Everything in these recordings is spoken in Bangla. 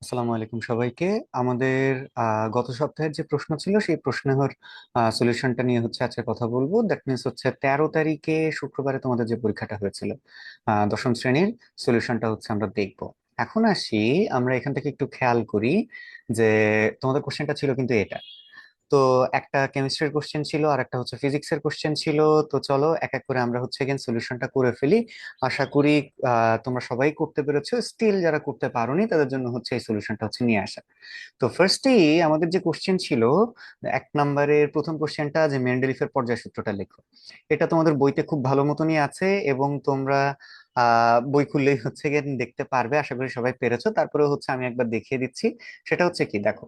আসসালামু আলাইকুম সবাইকে। আমাদের গত সপ্তাহের যে প্রশ্ন ছিল সেই প্রশ্নের সলিউশনটা নিয়ে হচ্ছে আজকে কথা বলবো। দ্যাট মিনস হচ্ছে 13 তারিখে শুক্রবারে তোমাদের যে পরীক্ষাটা হয়েছিল দশম শ্রেণীর, সলিউশনটা হচ্ছে আমরা দেখব। এখন আসি, আমরা এখান থেকে একটু খেয়াল করি যে তোমাদের কোশ্চেনটা ছিল কিন্তু এটা। তো একটা কেমিস্ট্রির কোশ্চেন ছিল আর একটা হচ্ছে ফিজিক্সের কোশ্চেন ছিল। তো চলো এক এক করে আমরা হচ্ছে এগেন সলিউশনটা করে ফেলি। আশা করি তোমরা সবাই করতে পেরেছো। স্টিল যারা করতে পারোনি তাদের জন্য হচ্ছে এই সলিউশনটা হচ্ছে নিয়ে আসা। তো ফার্স্টেই আমাদের যে কোশ্চেন ছিল, 1 নম্বরের প্রথম কোশ্চেনটা যে মেন্ডেলিফের পর্যায় সূত্রটা লেখো। এটা তোমাদের বইতে খুব ভালো মতনই আছে এবং তোমরা বই খুললেই হচ্ছে গিয়ে দেখতে পারবে। আশা করি সবাই পেরেছো। তারপরে হচ্ছে আমি একবার দেখিয়ে দিচ্ছি। সেটা হচ্ছে কি, দেখো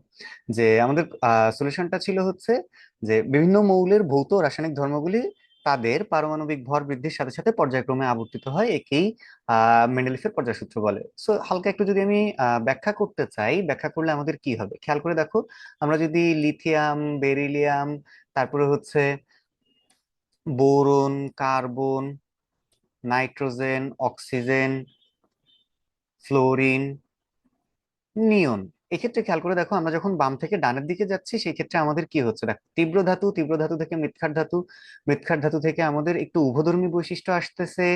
যে আমাদের সলিউশনটা ছিল হচ্ছে যে বিভিন্ন মৌলের ভৌত ও রাসায়নিক ধর্মগুলি তাদের পারমাণবিক ভর বৃদ্ধির সাথে সাথে পর্যায়ক্রমে আবর্তিত হয়, একেই মেন্ডেলিফের পর্যায় সূত্র বলে। সো হালকা একটু যদি আমি ব্যাখ্যা করতে চাই, ব্যাখ্যা করলে আমাদের কি হবে খেয়াল করে দেখো। আমরা যদি লিথিয়াম, বেরিলিয়াম, তারপরে হচ্ছে boron, carbon, nitrogen, oxygen, fluorine, neon, এক্ষেত্রে খেয়াল করে দেখো, আমরা যখন বাম থেকে ডানের দিকে যাচ্ছি সেই ক্ষেত্রে আমাদের কি হচ্ছে দেখো, তীব্র ধাতু, তীব্র ধাতু থেকে মৃৎক্ষার ধাতু, মৃৎক্ষার ধাতু থেকে আমাদের একটু উভধর্মী বৈশিষ্ট্য আসতেছে।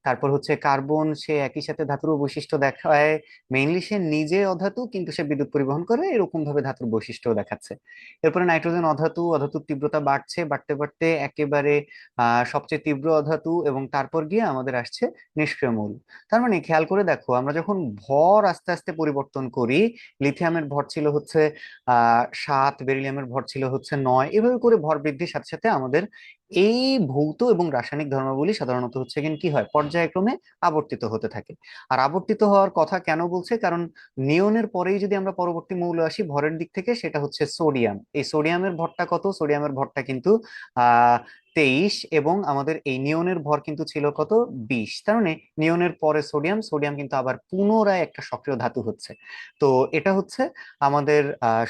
তারপর হচ্ছে কার্বন, সে একই সাথে ধাতুর বৈশিষ্ট্য দেখায়। মেইনলি সে নিজে অধাতু কিন্তু সে বিদ্যুৎ পরিবহন করে, এরকম ভাবে ধাতুর বৈশিষ্ট্য দেখাচ্ছে। এরপরে নাইট্রোজেন অধাতু, অধাতুর তীব্রতা বাড়ছে, বাড়তে বাড়তে একেবারে সবচেয়ে তীব্র অধাতু, এবং তারপর গিয়ে আমাদের আসছে নিষ্ক্রিয় মৌল। তার মানে খেয়াল করে দেখো, আমরা যখন ভর আস্তে আস্তে পরিবর্তন করি, লিথিয়ামের ভর ছিল হচ্ছে 7, বেরিলিয়ামের ভর ছিল হচ্ছে 9, এভাবে করে ভর বৃদ্ধির সাথে সাথে আমাদের এই ভৌত এবং রাসায়নিক ধর্মাবলী সাধারণত হচ্ছে কিন্তু কি হয়, পর্যায়ক্রমে আবর্তিত হতে থাকে। আর আবর্তিত হওয়ার কথা কেন বলছে, কারণ নিয়নের পরেই যদি আমরা পরবর্তী মৌল আসি ভরের দিক থেকে, সেটা হচ্ছে সোডিয়াম। এই সোডিয়ামের ভরটা কত, সোডিয়ামের ভরটা কিন্তু আহ 23, এবং আমাদের এই নিয়নের ভর কিন্তু ছিল কত, 20। তার মানে নিয়নের পরে সোডিয়াম, সোডিয়াম কিন্তু আবার পুনরায় একটা সক্রিয় ধাতু হচ্ছে। তো এটা হচ্ছে আমাদের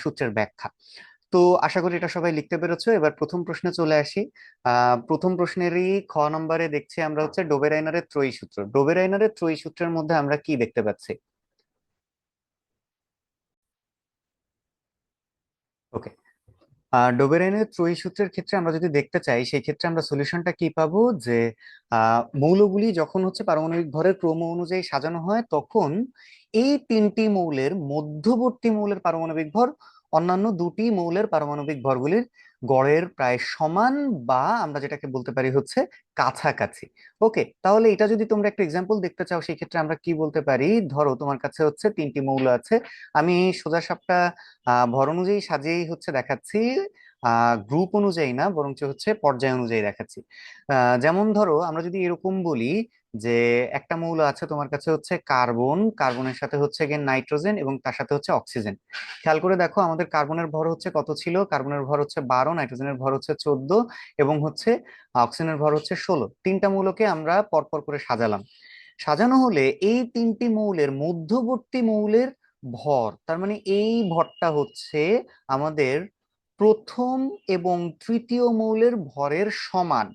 সূত্রের ব্যাখ্যা। তো আশা করি এটা সবাই লিখতে পেরেছো। এবার প্রথম প্রশ্নে চলে আসি। প্রথম প্রশ্নেরই খ নম্বরে দেখছি আমরা হচ্ছে ডোবেরাইনারের ত্রয়ী সূত্র। ডোবেরাইনারের ত্রয়ী সূত্রের মধ্যে আমরা কি দেখতে পাচ্ছি? ওকে, ডোবেরাইনের ত্রয়ী সূত্রের ক্ষেত্রে আমরা যদি দেখতে চাই, সেই ক্ষেত্রে আমরা সলিউশনটা কি পাবো, যে মৌলগুলি যখন হচ্ছে পারমাণবিক ভরের ক্রম অনুযায়ী সাজানো হয়, তখন এই তিনটি মৌলের মধ্যবর্তী মৌলের পারমাণবিক ভর অন্যান্য দুটি মৌলের পারমাণবিক ভরগুলির গড়ের প্রায় সমান, বা আমরা যেটাকে বলতে পারি হচ্ছে কাছাকাছি। ওকে, তাহলে এটা যদি তোমরা একটা এক্সাম্পল দেখতে চাও, সেই ক্ষেত্রে আমরা কি বলতে পারি, ধরো তোমার কাছে হচ্ছে তিনটি মৌল আছে। আমি সোজা সাপটা ভর অনুযায়ী সাজিয়েই হচ্ছে দেখাচ্ছি, গ্রুপ অনুযায়ী না, বরঞ্চ হচ্ছে পর্যায় অনুযায়ী দেখাচ্ছি। যেমন ধরো আমরা যদি এরকম বলি যে একটা মৌল আছে তোমার কাছে হচ্ছে কার্বন, কার্বনের সাথে হচ্ছে গিয়ে নাইট্রোজেন, এবং তার সাথে হচ্ছে অক্সিজেন। খেয়াল করে দেখো, আমাদের কার্বনের ভর হচ্ছে কত ছিল, কার্বনের ভর হচ্ছে 12, নাইট্রোজেনের ভর হচ্ছে 14, এবং হচ্ছে অক্সিজেনের ভর হচ্ছে 16। তিনটা মৌলকে আমরা পরপর করে সাজালাম। সাজানো হলে এই তিনটি মৌলের মধ্যবর্তী মৌলের ভর, তার মানে এই ভরটা হচ্ছে আমাদের প্রথম এবং তৃতীয় মৌলের ভরের সমান,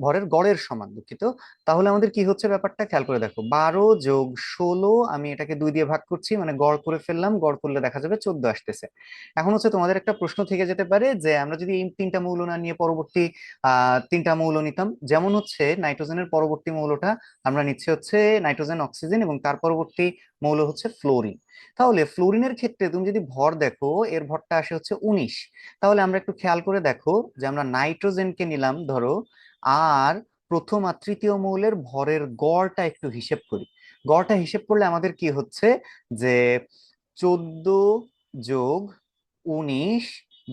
ভরের গড়ের সমান, দুঃখিত। তাহলে আমাদের কি হচ্ছে ব্যাপারটা খেয়াল করে দেখো, 12 + 16, আমি এটাকে 2 দিয়ে ভাগ করছি, মানে গড় করে ফেললাম, গড় করলে দেখা যাবে 14 আসতেছে। এখন হচ্ছে তোমাদের একটা প্রশ্ন থেকে যেতে পারে যে আমরা যদি এই তিনটা মৌল না নিয়ে পরবর্তী তিনটা মৌল নিতাম, যেমন হচ্ছে নাইট্রোজেনের পরবর্তী মৌলটা আমরা নিচ্ছি হচ্ছে নাইট্রোজেন, অক্সিজেন, এবং তার পরবর্তী মৌল হচ্ছে ফ্লোরিন। তাহলে ফ্লোরিনের ক্ষেত্রে তুমি যদি ভর দেখো, এর ভরটা আসে হচ্ছে 19। তাহলে আমরা একটু খেয়াল করে দেখো যে আমরা নাইট্রোজেনকে নিলাম ধরো, আর প্রথম আর তৃতীয় মৌলের ভরের গড়টা একটু হিসেব করি। গড়টা হিসেব করলে আমাদের কি হচ্ছে, যে 14 + 19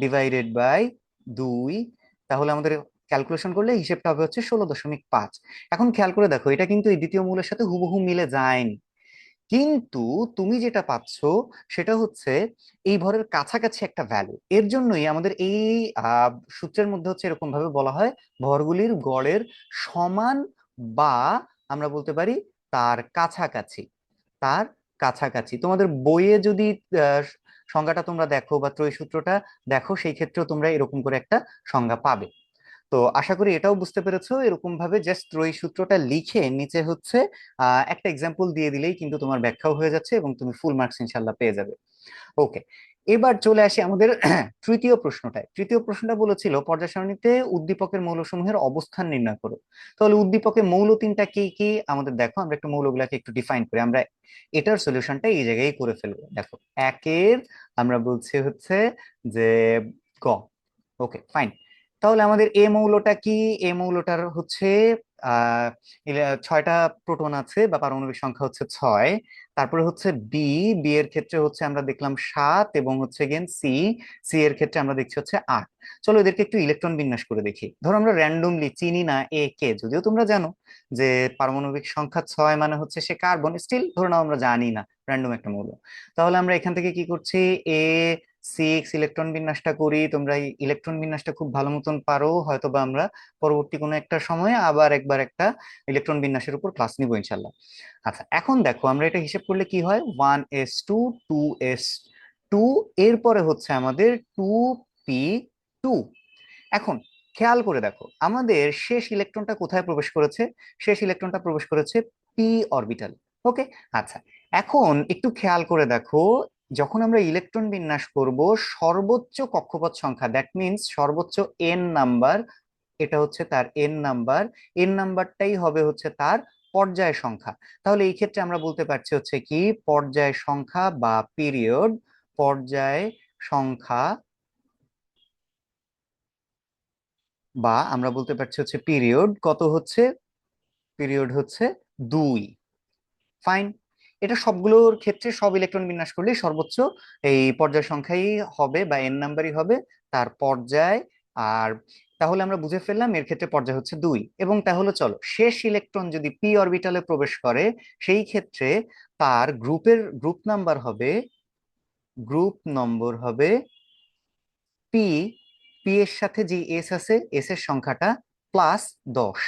/ 2। তাহলে আমাদের ক্যালকুলেশন করলে হিসেবটা হবে হচ্ছে 16.5। এখন খেয়াল করে দেখো, এটা কিন্তু এই দ্বিতীয় মৌলের সাথে হুবহু মিলে যায়নি, কিন্তু তুমি যেটা পাচ্ছ সেটা হচ্ছে এই ভরের কাছাকাছি একটা ভ্যালু। এর জন্যই আমাদের এই সূত্রের মধ্যে হচ্ছে এরকম ভাবে বলা হয়, ভরগুলির গড়ের সমান, বা আমরা বলতে পারি তার কাছাকাছি। তার কাছাকাছি তোমাদের বইয়ে যদি আহ, সংজ্ঞাটা তোমরা দেখো বা ত্রয়ী সূত্রটা দেখো, সেই ক্ষেত্রেও তোমরা এরকম করে একটা সংজ্ঞা পাবে। তো আশা করি এটাও বুঝতে পেরেছো। এরকম ভাবে জাস্ট ত্রয়ী সূত্রটা লিখে নিচে হচ্ছে একটা এক্সাম্পল দিয়ে দিলেই কিন্তু তোমার ব্যাখ্যাও হয়ে যাচ্ছে এবং তুমি ফুল মার্কস ইনশাল্লাহ পেয়ে যাবে। ওকে, এবার চলে আসি আমাদের তৃতীয় প্রশ্নটায়। তৃতীয় প্রশ্নটা বলেছিল পর্যায় সারণীতে উদ্দীপকের মৌলসমূহের অবস্থান নির্ণয় করো। তাহলে উদ্দীপকের মৌল তিনটা কি কি আমাদের দেখো, আমরা একটু মৌলগুলাকে একটু ডিফাইন করি। আমরা এটার সলিউশনটা এই জায়গায় করে ফেলবো। দেখো, একের আমরা বলছি হচ্ছে যে গ। ওকে, ফাইন। তাহলে আমাদের এ মৌলটা কি? এ মৌলটার হচ্ছে আহ 6টা প্রোটন আছে বা পারমাণবিক সংখ্যা হচ্ছে 6। তারপরে হচ্ছে বি। বি এর ক্ষেত্রে হচ্ছে আমরা দেখলাম 7, এবং হচ্ছে গেন সি। সি এর ক্ষেত্রে আমরা দেখছি হচ্ছে 8। চলো এদেরকে একটু ইলেকট্রন বিন্যাস করে দেখি। ধরো আমরা র্যান্ডমলি চিনি না এ কে, যদিও তোমরা জানো যে পারমাণবিক সংখ্যা 6 মানে হচ্ছে সে কার্বন, স্টিল ধরে নাও আমরা জানি না, র্যান্ডম একটা মৌল। তাহলে আমরা এখান থেকে কি করছি, এ 6 ইলেকট্রন বিন্যাসটা করি। তোমরা এই ইলেকট্রন বিন্যাসটা খুব ভালো মতন পারো, হয়তো বা আমরা পরবর্তী কোনো একটা সময়ে আবার একবার একটা ইলেকট্রন বিন্যাসের উপর ক্লাস নিবো ইনশাল্লাহ। আচ্ছা, এখন দেখো আমরা এটা হিসেব করলে কি হয়, 1s2, 2s2, এরপরে হচ্ছে আমাদের 2p2। এখন খেয়াল করে দেখো আমাদের শেষ ইলেকট্রনটা কোথায় প্রবেশ করেছে। শেষ ইলেকট্রনটা প্রবেশ করেছে পি অরবিটাল। ওকে, আচ্ছা, এখন একটু খেয়াল করে দেখো, যখন আমরা ইলেকট্রন বিন্যাস করব, সর্বোচ্চ কক্ষপথ সংখ্যা, দ্যাট মিন্স সর্বোচ্চ এন নাম্বার, এটা হচ্ছে তার এন নাম্বার। এন নাম্বারটাই হবে হচ্ছে তার পর্যায় সংখ্যা। তাহলে এই ক্ষেত্রে আমরা বলতে পারছি হচ্ছে কি, পর্যায় সংখ্যা বা পিরিয়ড, পর্যায় সংখ্যা, বা আমরা বলতে পারছি হচ্ছে পিরিয়ড কত হচ্ছে, পিরিয়ড হচ্ছে 2। ফাইন। এটা সবগুলোর ক্ষেত্রে সব ইলেকট্রন বিন্যাস করলে সর্বোচ্চ এই পর্যায় সংখ্যাই হবে বা এন নাম্বারই হবে তার পর্যায়। আর তাহলে আমরা বুঝে ফেললাম এর ক্ষেত্রে পর্যায় হচ্ছে 2। এবং তাহলে চলো, শেষ ইলেকট্রন যদি পি অরবিটালে প্রবেশ করে, সেই ক্ষেত্রে তার গ্রুপ নম্বর হবে পি। পি এর সাথে যে এস আছে, এস এর সংখ্যাটা +10।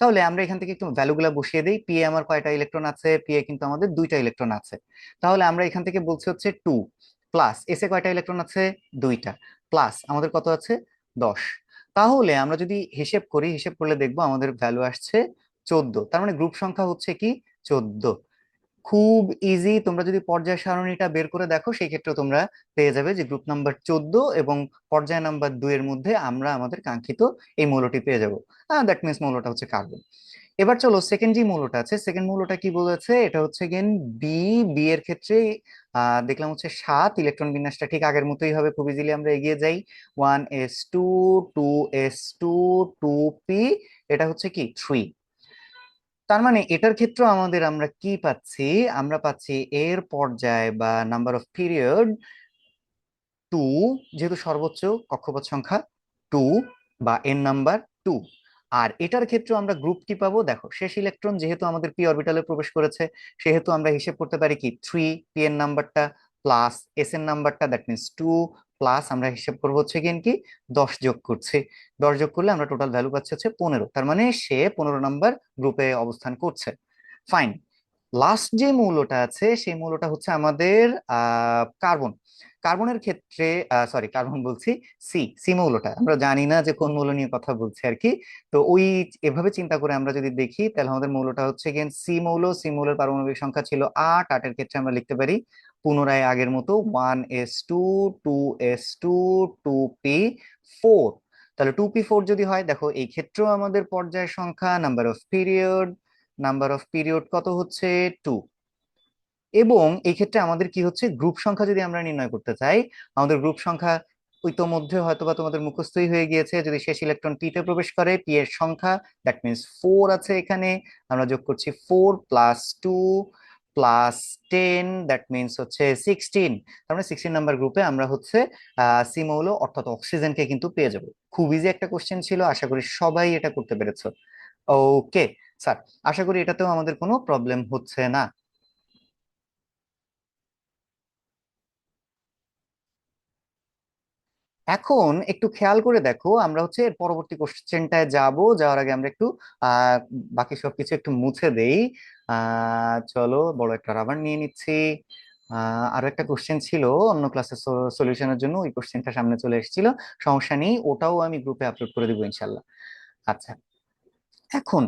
তাহলে আমরা এখান থেকে একটু ভ্যালুগুলা বসিয়ে দিই। পি এ আমার কয়টা ইলেকট্রন আছে? পি এ কিন্তু আমাদের 2টা ইলেকট্রন আছে। তাহলে আমরা এখান থেকে বলছি হচ্ছে 2, প্লাস এস এ কয়টা ইলেকট্রন আছে? 2টা, প্লাস আমাদের কত আছে? 10। তাহলে আমরা যদি হিসেব করি, হিসেব করলে দেখবো আমাদের ভ্যালু আসছে 14। তার মানে গ্রুপ সংখ্যা হচ্ছে কি, 14। খুব ইজি, তোমরা যদি পর্যায় সারণীটা বের করে দেখো সেই ক্ষেত্রে তোমরা পেয়ে যাবে যে গ্রুপ নাম্বার 14 এবং পর্যায় নাম্বার 2 এর মধ্যে আমরা আমাদের কাঙ্ক্ষিত এই মৌলটি পেয়ে যাবো। দ্যাট মিনস মৌলটা হচ্ছে কার্বন। এবার চলো সেকেন্ড যে মৌলটা আছে, সেকেন্ড মৌলটা কি বলেছে, এটা হচ্ছে গেন বি। বি এর ক্ষেত্রে দেখলাম হচ্ছে 7, ইলেকট্রন বিন্যাসটা ঠিক আগের মতোই হবে, খুব ইজিলি আমরা এগিয়ে যাই। 1s2, 2s2, 2p, এটা হচ্ছে কি 3। তার মানে এটার ক্ষেত্রে আমাদের আমরা কি পাচ্ছি, আমরা পাচ্ছি এর পর্যায় বা নাম্বার অফ পিরিয়ড 2, যেহেতু সর্বোচ্চ কক্ষপথ সংখ্যা 2 বা এন নাম্বার 2। আর এটার ক্ষেত্রে আমরা গ্রুপ কি পাবো, দেখো শেষ ইলেকট্রন যেহেতু আমাদের পি অরবিটালে প্রবেশ করেছে, সেহেতু আমরা হিসেব করতে পারি কি 3, পি এর নাম্বারটা প্লাস এস এর নাম্বারটা, দ্যাট মিনস 2, প্লাস আমরা হিসেব করবো হচ্ছে কি 10 যোগ করছে। 10 যোগ করলে আমরা টোটাল ভ্যালু পাচ্ছি হচ্ছে 15। তার মানে সে 15 নাম্বার গ্রুপে অবস্থান করছে। ফাইন। লাস্ট যে মৌলটা আছে সেই মৌলটা হচ্ছে আমাদের কার্বন। কার্বনের ক্ষেত্রে, সরি কার্বন বলছি, সি। সি মৌলটা আমরা জানি না যে কোন মৌল নিয়ে কথা বলছি আর কি। তো ওই এভাবে চিন্তা করে আমরা যদি দেখি, তাহলে আমাদের মৌলটা হচ্ছে গিয়ে সি মৌল। সি মৌলের পারমাণবিক সংখ্যা ছিল 8। 8 এর ক্ষেত্রে আমরা লিখতে পারি পুনরায় আগের মতো 1s2, 2s2, 2p4। তাহলে 2p4 যদি হয়, দেখো এই ক্ষেত্রেও আমাদের পর্যায় সংখ্যা, নাম্বার অফ পিরিয়ড কত হচ্ছে 2। এবং এই ক্ষেত্রে আমাদের কি হচ্ছে, গ্রুপ সংখ্যা যদি আমরা নির্ণয় করতে চাই, আমাদের গ্রুপ সংখ্যা ইতোমধ্যে হয়তোবা তোমাদের মুখস্থই হয়ে গিয়েছে। যদি শেষ ইলেকট্রন পি তে প্রবেশ করে, পি এর সংখ্যা দ্যাট মিনস 4 আছে এখানে, আমরা যোগ করছি 4 + 2 +10, দ্যাট মিনস হচ্ছে 16। তার মানে 16 নাম্বার গ্রুপে আমরা হচ্ছে সি মৌল অর্থাৎ অক্সিজেনকে কিন্তু পেয়ে যাবো। খুব ইজি একটা কোশ্চেন ছিল, আশা করি সবাই এটা করতে পেরেছো। ওকে স্যার, আশা করি এটাতেও আমাদের কোনো প্রবলেম হচ্ছে না। এখন একটু খেয়াল করে দেখো, আমরা হচ্ছে এর পরবর্তী কোশ্চেনটায় যাব। যাওয়ার আগে আমরা একটু আহ বাকি সবকিছু একটু মুছে দেই। চলো বড় একটা রাবার নিয়ে নিচ্ছি। আরো একটা কোশ্চেন ছিল অন্য ক্লাসের সলিউশনের জন্য, ওই কোশ্চেনটা সামনে চলে এসেছিল। সমস্যা নেই, ওটাও আমি গ্রুপে আপলোড করে দিব ইনশাল্লাহ। আচ্ছা, এখন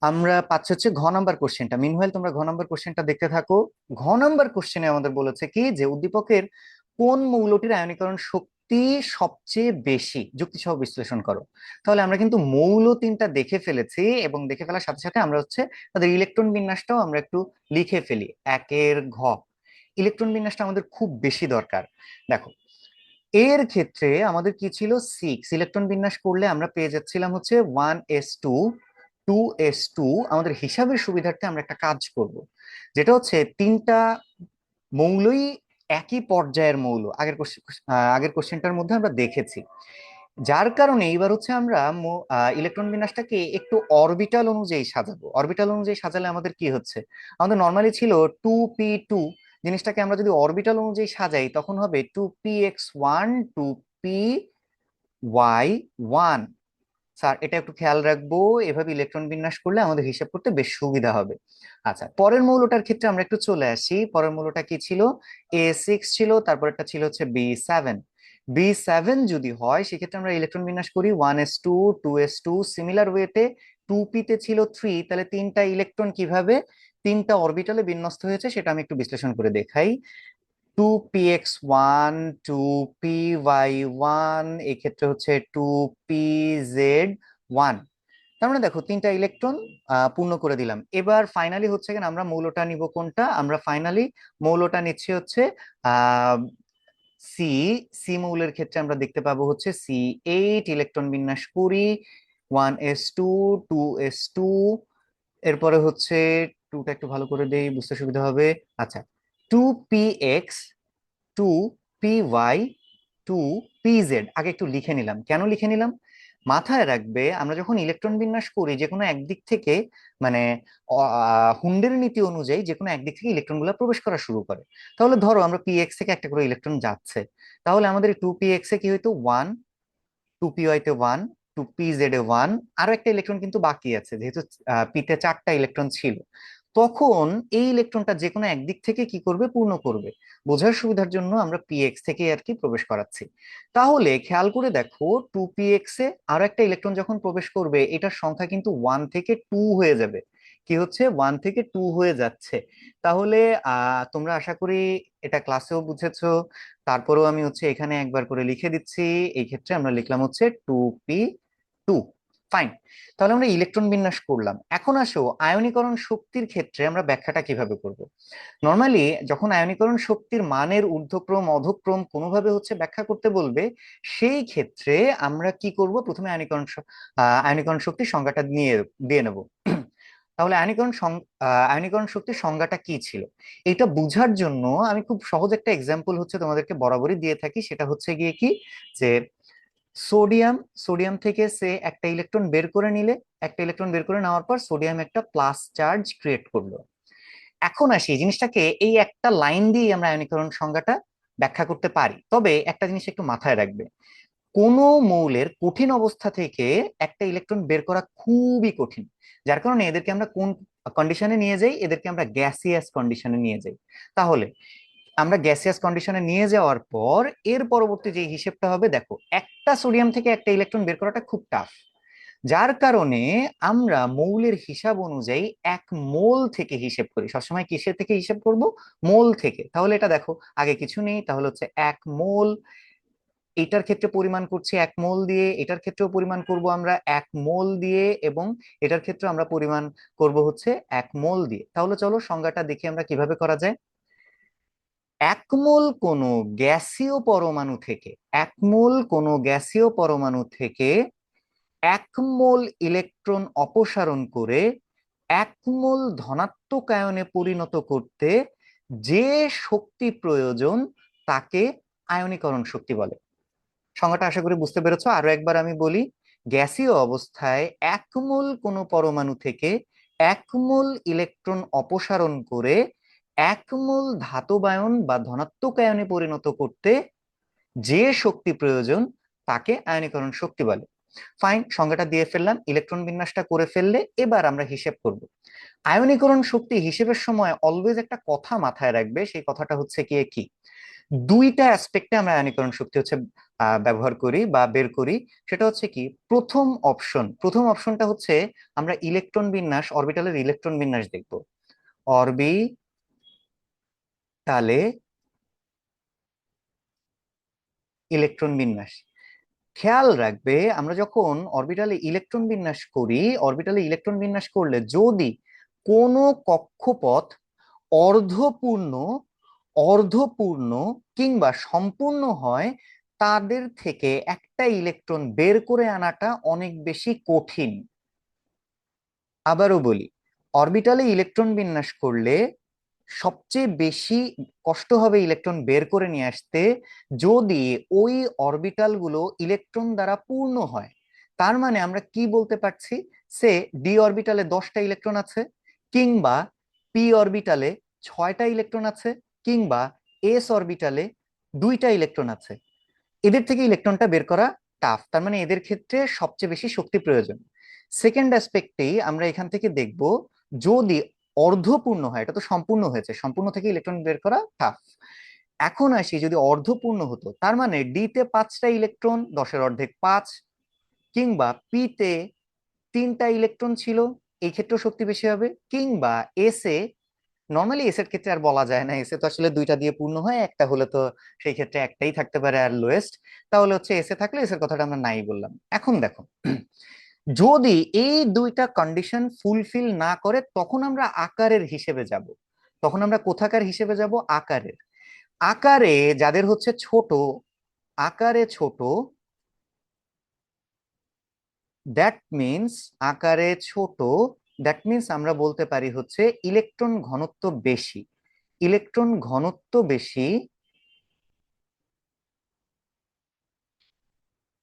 আমরা পাচ্ছি হচ্ছে ঘ নাম্বার কোশ্চেনটা। মিনওয়াইল তোমরা ঘ নাম্বার কোশ্চেনটা দেখতে থাকো। ঘ নাম্বার কোশ্চেনে আমাদের বলেছে কি যে উদ্দীপকের কোন মৌলটির আয়নীকরণ শক্তি সবচেয়ে বেশি, যুক্তি সহ বিশ্লেষণ করো। তাহলে আমরা কিন্তু মৌল তিনটা দেখে ফেলেছি, এবং দেখে ফেলার সাথে সাথে আমরা হচ্ছে তাদের ইলেকট্রন বিন্যাসটাও আমরা একটু লিখে ফেলি। একের ঘ, ইলেকট্রন বিন্যাসটা আমাদের খুব বেশি দরকার। দেখো, এর ক্ষেত্রে আমাদের কি ছিল, 6 ইলেকট্রন বিন্যাস করলে আমরা পেয়ে যাচ্ছিলাম হচ্ছে 1s2 2s2। আমাদের হিসাবের সুবিধার্থে আমরা একটা কাজ করব, যেটা হচ্ছে তিনটা মৌলই একই পর্যায়ের মৌল। আগের কোশ্চেনটার মধ্যে আমরা দেখেছি। যার কারণে এইবার হচ্ছে আমরা ইলেকট্রন বিন্যাসটাকে একটু অরবিটাল অনুযায়ী সাজাবো। অরবিটাল অনুযায়ী সাজালে আমাদের কি হচ্ছে, আমাদের নর্মালি ছিল 2p2, জিনিসটাকে আমরা যদি অরবিটাল অনুযায়ী সাজাই তখন হবে 2px1 2py1। স্যার এটা একটু খেয়াল রাখবো, এভাবে ইলেকট্রন বিন্যাস করলে আমাদের হিসাব করতে বেশ সুবিধা হবে। আচ্ছা, পরের মৌলটার ক্ষেত্রে আমরা একটু চলে আসি। পরের মৌলটা কি ছিল, A6 ছিল, তারপর একটা ছিল হচ্ছে B7। B7 যদি হয় সেক্ষেত্রে আমরা ইলেকট্রন বিন্যাস করি 1s2 2s2, সিমিলার ওয়েতে 2p তে ছিল 3, তাহলে তিনটা ইলেকট্রন কিভাবে তিনটা অরবিটালে বিন্যস্ত হয়েছে সেটা আমি একটু বিশ্লেষণ করে দেখাই। 2px1 2py1, এক্ষেত্রে হচ্ছে 2pz1। তার মানে দেখো তিনটা ইলেকট্রন পূর্ণ করে দিলাম। এবার ফাইনালি হচ্ছে কিনা আমরা মৌলটা নিব কোনটা, আমরা ফাইনালি মৌলটা নিচ্ছি হচ্ছে আহ সি। সি মৌলের ক্ষেত্রে আমরা দেখতে পাবো হচ্ছে C8, ইলেকট্রন বিন্যাস করি 1s2 2s2। এরপরে হচ্ছে টুটা একটু ভালো করে দেই, বুঝতে সুবিধা হবে। আচ্ছা, 2px 2py 2pz। আগে একটু লিখে নিলাম, কেন লিখে নিলাম, মাথায় রাখবে আমরা যখন ইলেকট্রন বিন্যাস করি যে কোনো একদিক থেকে, মানে হুন্ডের নীতি অনুযায়ী যে কোনো একদিক থেকে ইলেকট্রন গুলো প্রবেশ করা শুরু করে। তাহলে ধরো আমরা পিএক্স থেকে একটা করে ইলেকট্রন যাচ্ছে, তাহলে আমাদের 2px এ কি হইতো 1, 2py তে 1, 2pz এ 1, আরো একটা ইলেকট্রন কিন্তু বাকি আছে, যেহেতু পিতে 4টা ইলেকট্রন ছিল। তখন এই ইলেকট্রনটা যে কোনো একদিক থেকে কি করবে, পূর্ণ করবে। বোঝার সুবিধার জন্য আমরা পিএক্স থেকে আর কি প্রবেশ করাচ্ছি। তাহলে খেয়াল করে দেখো 2px এ আরো একটা ইলেকট্রন যখন প্রবেশ করবে, এটার সংখ্যা কিন্তু 1 থেকে 2 হয়ে যাবে। কি হচ্ছে, 1 থেকে 2 হয়ে যাচ্ছে। তাহলে তোমরা আশা করি এটা ক্লাসেও বুঝেছো। তারপরেও আমি হচ্ছে এখানে একবার করে লিখে দিচ্ছি। এই ক্ষেত্রে আমরা লিখলাম হচ্ছে 2p2। ফাইন। তাহলে আমরা ইলেকট্রন বিন্যাস করলাম। এখন আসো আয়নীকরণ শক্তির ক্ষেত্রে আমরা ব্যাখ্যাটা কিভাবে করব। নর্মালি যখন আয়নীকরণ শক্তির মানের ঊর্ধ্বক্রম অধক্রম কোনোভাবে হচ্ছে ব্যাখ্যা করতে বলবে, সেই ক্ষেত্রে আমরা কি করব, প্রথমে আয়নীকরণ শক্তির সংজ্ঞাটা দিয়ে নেব। তাহলে আয়নীকরণ শক্তির সংজ্ঞাটা কি ছিল, এটা বুঝার জন্য আমি খুব সহজ একটা এক্সাম্পল হচ্ছে তোমাদেরকে বরাবরই দিয়ে থাকি। সেটা হচ্ছে গিয়ে কি, যে সোডিয়াম সোডিয়াম থেকে সে একটা ইলেকট্রন বের করে নিলে, একটা ইলেকট্রন বের করে নেওয়ার পর সোডিয়াম একটা প্লাস চার্জ ক্রিয়েট করলো। এখন আসি এই জিনিসটাকে এই একটা লাইন দিয়ে আমরা আয়নীকরণ সংজ্ঞাটা ব্যাখ্যা করতে পারি। তবে একটা জিনিস একটু মাথায় রাখবে, কোন মৌলের কঠিন অবস্থা থেকে একটা ইলেকট্রন বের করা খুবই কঠিন, যার কারণে এদেরকে আমরা কোন কন্ডিশনে নিয়ে যাই, এদেরকে আমরা গ্যাসিয়াস কন্ডিশনে নিয়ে যাই। তাহলে আমরা গ্যাসিয়াস কন্ডিশনে নিয়ে যাওয়ার পর এর পরবর্তী যে হিসেবটা হবে, দেখো একটা সোডিয়াম থেকে একটা ইলেকট্রন বের করাটা খুব টাফ। যার কারণে আমরা মৌলের হিসাব অনুযায়ী 1 মোল থেকে হিসেব করি। সবসময় কিসের থেকে হিসেব করব, মোল থেকে। তাহলে এটা দেখো আগে কিছু নেই, তাহলে হচ্ছে 1 মোল। এটার ক্ষেত্রে পরিমাণ করছি 1 মোল দিয়ে, এটার ক্ষেত্রেও পরিমাণ করব আমরা 1 মোল দিয়ে, এবং এটার ক্ষেত্রে আমরা পরিমাণ করব হচ্ছে 1 মোল দিয়ে। তাহলে চলো সংজ্ঞাটা দেখি আমরা কিভাবে করা যায়। 1 মোল কোনো গ্যাসীয় পরমাণু থেকে, 1 মোল কোনো গ্যাসীয় পরমাণু থেকে 1 মোল ইলেকট্রন অপসারণ করে 1 মোল ধনাত্মক আয়নে পরিণত করতে যে শক্তি প্রয়োজন তাকে আয়নীকরণ শক্তি বলে। সংজ্ঞাটা আশা করি বুঝতে পেরেছো। আরো একবার আমি বলি, গ্যাসীয় অবস্থায় 1 মোল কোনো পরমাণু থেকে 1 মোল ইলেকট্রন অপসারণ করে 1 মোল ধাতব আয়ন বা ধনাত্মক আয়নে পরিণত করতে যে শক্তি প্রয়োজন তাকে আয়নীকরণ শক্তি বলে। ফাইন, সংজ্ঞাটা দিয়ে ফেললাম, ইলেকট্রন বিন্যাসটা করে ফেললে এবার আমরা হিসেব করব। আয়নীকরণ শক্তি হিসেবের সময় অলওয়েজ একটা কথা মাথায় রাখবে, সেই কথাটা হচ্ছে কি দুইটা অ্যাসপেক্টে আমরা আয়নীকরণ শক্তি হচ্ছে ব্যবহার করি বা বের করি। সেটা হচ্ছে কি, প্রথম অপশনটা হচ্ছে আমরা ইলেকট্রন বিন্যাস, অরবিটালের ইলেকট্রন বিন্যাস দেখব। অরবিটালে ইলেকট্রন বিন্যাস, খেয়াল রাখবে আমরা যখন অরবিটালে ইলেকট্রন বিন্যাস করি, অরবিটালে ইলেকট্রন বিন্যাস করলে যদি কোনো কক্ষপথ অর্ধপূর্ণ অর্ধপূর্ণ কিংবা সম্পূর্ণ হয়, তাদের থেকে একটা ইলেকট্রন বের করে আনাটা অনেক বেশি কঠিন। আবারও বলি, অরবিটালে ইলেকট্রন বিন্যাস করলে সবচেয়ে বেশি কষ্ট হবে ইলেকট্রন বের করে নিয়ে আসতে যদি ওই অরবিটাল গুলো ইলেকট্রন দ্বারা পূর্ণ হয়। তার মানে আমরা কি বলতে পারছি, সে ডি অরবিটালে 10টা ইলেকট্রন আছে, কিংবা পি অরবিটালে 6টা ইলেকট্রন আছে, কিংবা এস অরবিটালে 2টা ইলেকট্রন আছে। এদের থেকে ইলেকট্রনটা বের করা টাফ, তার মানে এদের ক্ষেত্রে সবচেয়ে বেশি শক্তি প্রয়োজন। সেকেন্ড অ্যাসপেক্টেই আমরা এখান থেকে দেখব, যদি অর্ধপূর্ণ হয়, এটা তো সম্পূর্ণ হয়েছে, সম্পূর্ণ থেকে ইলেকট্রন বের করা টাফ। এখন আসি, যদি অর্ধপূর্ণ হতো, তার মানে ডি তে 5টা ইলেকট্রন, 10-এর অর্ধেক 5, কিংবা পি তে 3টা ইলেকট্রন ছিল, এই ক্ষেত্রেও শক্তি বেশি হবে, কিংবা এস এ, নর্মালি এস এর ক্ষেত্রে আর বলা যায় না, এস এ তো আসলে 2টা দিয়ে পূর্ণ হয়, একটা হলে তো সেই ক্ষেত্রে একটাই থাকতে পারে আর লোয়েস্ট, তাহলে হচ্ছে এস এ থাকলে এস এর কথাটা আমরা নাই বললাম। এখন দেখো, যদি এই দুইটা কন্ডিশন ফুলফিল না করে, তখন আমরা আকারের হিসেবে যাব। তখন আমরা কোথাকার হিসেবে যাব, আকারের। আকারে যাদের হচ্ছে ছোট, আকারে ছোট, দ্যাট মিন্স আকারে ছোট, দ্যাট মিন্স আমরা বলতে পারি হচ্ছে ইলেকট্রন ঘনত্ব বেশি। ইলেকট্রন ঘনত্ব বেশি,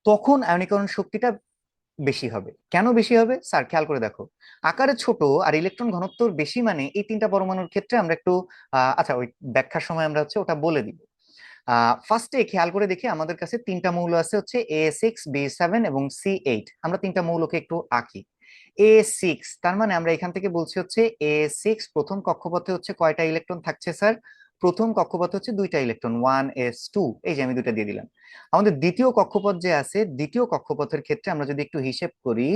তখন আয়নীকরণ শক্তিটা বেশি হবে। কেন বেশি হবে স্যার, খেয়াল করে দেখো, আকারে ছোট আর ইলেকট্রন ঘনত্ব বেশি, মানে এই 3টা পরমাণুর ক্ষেত্রে আমরা একটু আচ্ছা ওই ব্যাখ্যার সময় আমরা হচ্ছে ওটা বলে দিব। ফার্স্টে খেয়াল করে দেখি, আমাদের কাছে 3টা মৌল আছে হচ্ছে A6, B7 এবং C8। আমরা 3টা মৌলকে একটু আঁকি। A6, তার মানে আমরা এখান থেকে বলছি হচ্ছে A6 প্রথম কক্ষপথে হচ্ছে কয়টা ইলেকট্রন থাকছে স্যার, প্রথম কক্ষপথে হচ্ছে 2টা ইলেকট্রন, 1s2, এই যে আমি 2টা দিয়ে দিলাম। আমাদের দ্বিতীয় কক্ষপথ যে আছে, দ্বিতীয় কক্ষপথের ক্ষেত্রে আমরা যদি একটু হিসেব করি,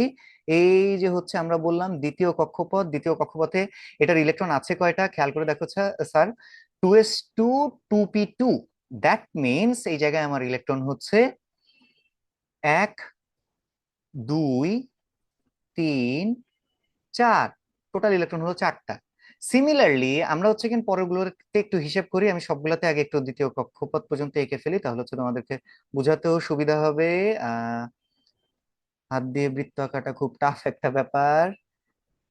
এই যে হচ্ছে আমরা বললাম দ্বিতীয় কক্ষপথ, দ্বিতীয় কক্ষপথে এটার ইলেকট্রন আছে কয়টা, খেয়াল করে দেখো sir, 2s2, 2p2। That means এই জায়গায় আমার ইলেকট্রন হচ্ছে 1, 2, 3, 4, টোটাল ইলেকট্রন হলো 4টা। সিমিলারলি আমরা হচ্ছে কিন্তু পরেরগুলোতে একটু হিসেব করি, আমি সবগুলোতে আগে একটু দ্বিতীয় কক্ষপথ পর্যন্ত এঁকে ফেলি, তাহলে হচ্ছে তোমাদেরকে বোঝাতেও সুবিধা হবে। হাত দিয়ে বৃত্ত আঁকাটা খুব টাফ একটা ব্যাপার,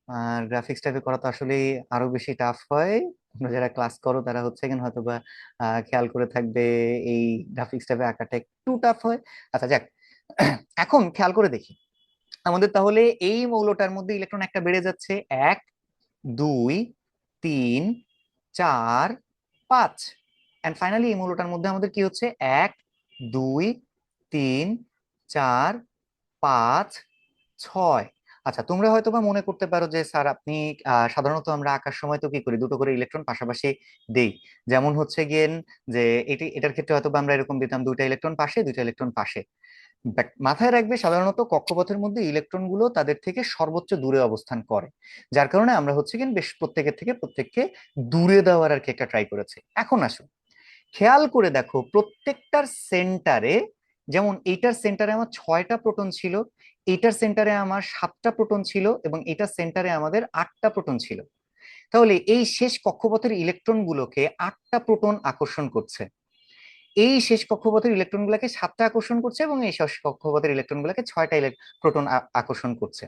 আর গ্রাফিক্স টাইপে করা তো আসলে আরো বেশি টাফ হয়। তোমরা যারা ক্লাস করো তারা হচ্ছে কিনা হয়তো বা খেয়াল করে থাকবে, এই গ্রাফিক্স টাইপে আঁকাটা একটু টাফ হয়। আচ্ছা যাক, এখন খেয়াল করে দেখি, আমাদের তাহলে এই মৌলটার মধ্যে ইলেকট্রন একটা বেড়ে যাচ্ছে, 1, 2, 3, 4, 5, এন্ড ফাইনালি এই মৌলটার মধ্যে আমাদের কি হচ্ছে, 1, 2, 3, 4, 5, 6। আচ্ছা, তোমরা হয়তো বা মনে করতে পারো যে স্যার আপনি সাধারণত আমরা আঁকার সময় তো কি করি, দুটো করে ইলেকট্রন পাশাপাশি দেই, যেমন হচ্ছে গিয়ে যে এটার ক্ষেত্রে হয়তো বা আমরা এরকম দিতাম, 2টা ইলেকট্রন পাশে, 2টা ইলেকট্রন পাশে। বাট মাথায় রাখবে, সাধারণত কক্ষপথের মধ্যে ইলেকট্রন গুলো তাদের থেকে সর্বোচ্চ দূরে অবস্থান করে, যার কারণে আমরা হচ্ছে কি বেশ প্রত্যেককে দূরে দেওয়ার আর কি একটা ট্রাই করেছি। এখন আসুন, খেয়াল করে দেখো, প্রত্যেকটার সেন্টারে, যেমন এইটার সেন্টারে আমার 6টা প্রোটন ছিল, এইটার সেন্টারে আমার 7টা প্রোটন ছিল, এবং এইটার সেন্টারে আমাদের 8টা প্রোটন ছিল। তাহলে এই শেষ কক্ষপথের ইলেকট্রন গুলোকে 8টা প্রোটন আকর্ষণ করছে, এই শেষ কক্ষপথের ইলেকট্রন গুলাকে 7টা আকর্ষণ করছে, এবং এই শেষ কক্ষপথের ইলেকট্রন গুলাকে 6টা প্রোটন আকর্ষণ করছে।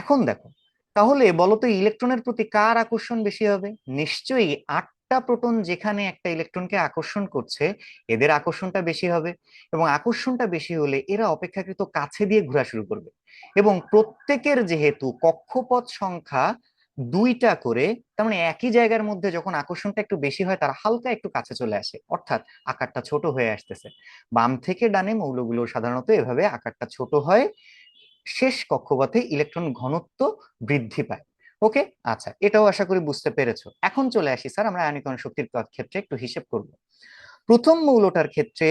এখন দেখো, তাহলে বলতো ইলেকট্রনের প্রতি কার আকর্ষণ বেশি হবে, নিশ্চয়ই 8টা প্রোটন যেখানে একটা ইলেকট্রনকে আকর্ষণ করছে, এদের আকর্ষণটা বেশি হবে, এবং আকর্ষণটা বেশি হলে এরা অপেক্ষাকৃত কাছে দিয়ে ঘোরা শুরু করবে, এবং প্রত্যেকের যেহেতু কক্ষপথ সংখ্যা 2টা করে, তার মানে একই জায়গার মধ্যে যখন আকর্ষণটা একটু বেশি হয়, তারা হালকা একটু কাছে চলে আসে, অর্থাৎ আকারটা ছোট হয়ে আসতেছে। বাম থেকে ডানে মৌলগুলো সাধারণত এভাবে আকারটা ছোট হয়, শেষ কক্ষপথে ইলেকট্রন ঘনত্ব বৃদ্ধি পায়। ওকে, আচ্ছা, এটাও আশা করি বুঝতে পেরেছো। এখন চলে আসি স্যার, আমরা আয়নীকরণ শক্তির ক্ষেত্রে একটু হিসেব করব। প্রথম মৌলটার ক্ষেত্রে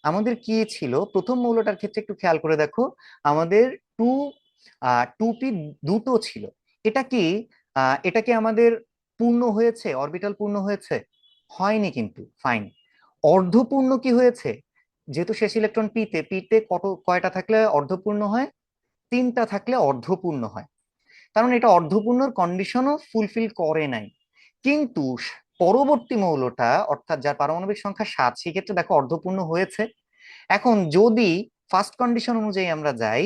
আমাদের কি ছিল? প্রথম মৌলটার ক্ষেত্রে একটু খেয়াল করে দেখো, আমাদের টু টু পি দুটো ছিল। এটা কি এটা কি আমাদের পূর্ণ হয়েছে? অরবিটাল পূর্ণ হয়েছে? হয়নি কিন্তু, ফাইন। অর্ধপূর্ণ কি হয়েছে? যেহেতু শেষ ইলেকট্রন পিতে, কয়টা থাকলে অর্ধপূর্ণ হয়? তিনটা থাকলে অর্ধপূর্ণ হয়। কারণ এটা অর্ধপূর্ণর কন্ডিশনও ফুলফিল করে নাই। কিন্তু পরবর্তী মৌলটা, অর্থাৎ যার পারমাণবিক সংখ্যা 7, সেক্ষেত্রে দেখো অর্ধপূর্ণ হয়েছে। এখন যদি ফার্স্ট কন্ডিশন অনুযায়ী আমরা যাই,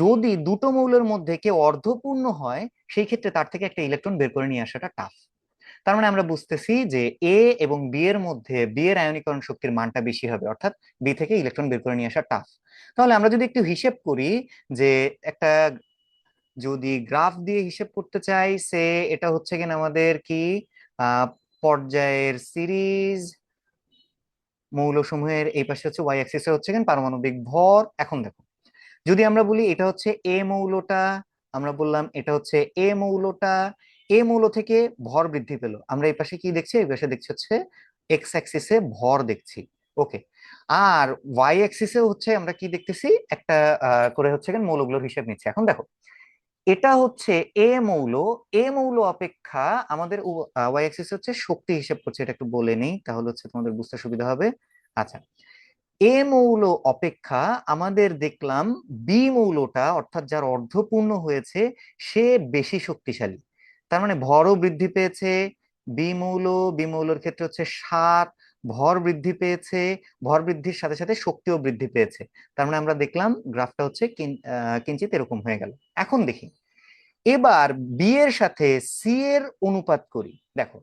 যদি দুটো মৌলের মধ্যে কেউ অর্ধপূর্ণ হয়, সেই ক্ষেত্রে তার থেকে একটা ইলেকট্রন বের করে নিয়ে আসাটা টাফ। তার মানে আমরা বুঝতেছি যে এ এবং বি এর মধ্যে বি এর আয়নীকরণ শক্তির মানটা বেশি হবে, অর্থাৎ বি থেকে ইলেকট্রন বের করে নিয়ে আসা টাফ। তাহলে আমরা যদি একটু হিসেব করি, যে একটা যদি গ্রাফ দিয়ে হিসেব করতে চাই, সে এটা হচ্ছে কিনা আমাদের কি আহ পর্যায়ের সিরিজ, মৌলসমূহের এই পাশে হচ্ছে ওয়াই অ্যাক্সিসে হচ্ছে কিনা পারমাণবিক ভর। এখন দেখো, যদি আমরা বলি এটা হচ্ছে এ মৌলটা, আমরা বললাম এটা হচ্ছে এ মৌলটা, এ মৌল থেকে ভর বৃদ্ধি পেলো, আমরা এই পাশে কি দেখছি? এই পাশে দেখছি হচ্ছে এক্স অ্যাক্সিসে ভর দেখছি। ওকে, আর ওয়াই অ্যাক্সিসে হচ্ছে আমরা কি দেখতেছি? একটা করে হচ্ছে কেন মৌলগুলোর হিসেব নিচ্ছে। এখন দেখো, এটা হচ্ছে এ মৌল। এ মৌল অপেক্ষা আমাদের ওয়াই অ্যাক্সিস হচ্ছে শক্তি হিসেব করছে, এটা একটু বলে নেই, তাহলে হচ্ছে তোমাদের বুঝতে সুবিধা হবে। আচ্ছা, এ মৌল অপেক্ষা আমাদের দেখলাম বি মৌলটা, অর্থাৎ যার অর্ধপূর্ণ হয়েছে, সে বেশি শক্তিশালী। তার মানে ভরও বৃদ্ধি পেয়েছে। বি মৌলের ক্ষেত্রে হচ্ছে 7, ভর বৃদ্ধি পেয়েছে। ভর বৃদ্ধির সাথে সাথে শক্তিও বৃদ্ধি পেয়েছে। তার মানে আমরা দেখলাম গ্রাফটা হচ্ছে কিঞ্চিত এরকম হয়ে গেল। এখন দেখি, এবার বি এর সাথে সি এর অনুপাত করি। দেখো,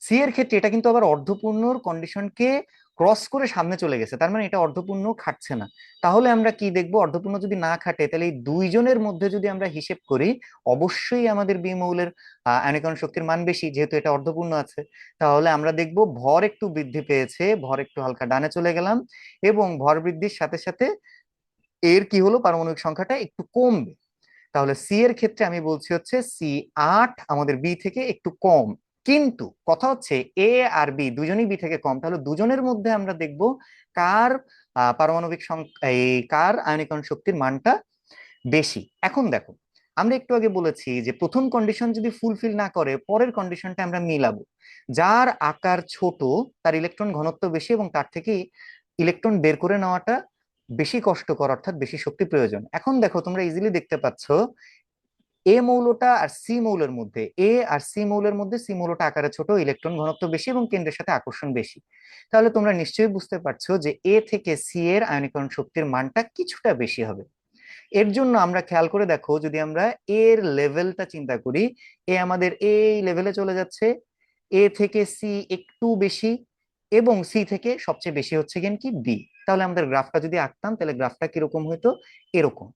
সি এর ক্ষেত্রে এটা কিন্তু আবার অর্ধপূর্ণর কন্ডিশনকে ক্রস করে সামনে চলে গেছে, তার মানে এটা অর্ধপূর্ণ খাটছে না। তাহলে আমরা কি দেখবো? অর্ধপূর্ণ যদি না খাটে, তাহলে এই দুইজনের মধ্যে যদি আমরা হিসেব করি, অবশ্যই আমাদের বি মৌলের আয়নীকরণ শক্তির মান বেশি, যেহেতু এটা অর্ধপূর্ণ আছে। তাহলে আমরা দেখবো ভর একটু বৃদ্ধি পেয়েছে, ভর একটু হালকা ডানে চলে গেলাম, এবং ভর বৃদ্ধির সাথে সাথে এর কি হলো? পারমাণবিক সংখ্যাটা একটু কমবে। তাহলে সি এর ক্ষেত্রে আমি বলছি হচ্ছে সি 8 আমাদের বি থেকে একটু কম। কিন্তু কথা হচ্ছে এ আর বি দুজনেই বি থেকে কম, তাহলে দুজনের মধ্যে আমরা দেখব কার পারমাণবিক সংখ্যা, এই কার আয়নীকরণ শক্তির মানটা বেশি। এখন দেখো, আমরা একটু আগে বলেছি যে প্রথম কন্ডিশন যদি ফুলফিল না করে, পরের কন্ডিশনটা আমরা মিলাবো। যার আকার ছোট, তার ইলেকট্রন ঘনত্ব বেশি, এবং তার থেকে ইলেকট্রন বের করে নেওয়াটা বেশি কষ্টকর, অর্থাৎ বেশি শক্তি প্রয়োজন। এখন দেখো, তোমরা ইজিলি দেখতে পাচ্ছ এ মৌলটা আর সি মৌলের মধ্যে, এ আর সি মৌলের মধ্যে সি মৌলটা আকারে ছোট, ইলেকট্রন ঘনত্ব বেশি, এবং কেন্দ্রের সাথে আকর্ষণ বেশি। তাহলে তোমরা নিশ্চয়ই বুঝতে পারছো যে এ থেকে সি এর আয়নীকরণ শক্তির মানটা কিছুটা বেশি হবে। এর জন্য আমরা খেয়াল করে দেখো, যদি আমরা এর লেভেলটা চিন্তা করি, এ আমাদের এই লেভেলে চলে যাচ্ছে, এ থেকে সি একটু বেশি, এবং সি থেকে সবচেয়ে বেশি হচ্ছে কি বি। তাহলে আমাদের গ্রাফটা যদি আঁকতাম, তাহলে গ্রাফটা কিরকম হইতো? এরকম।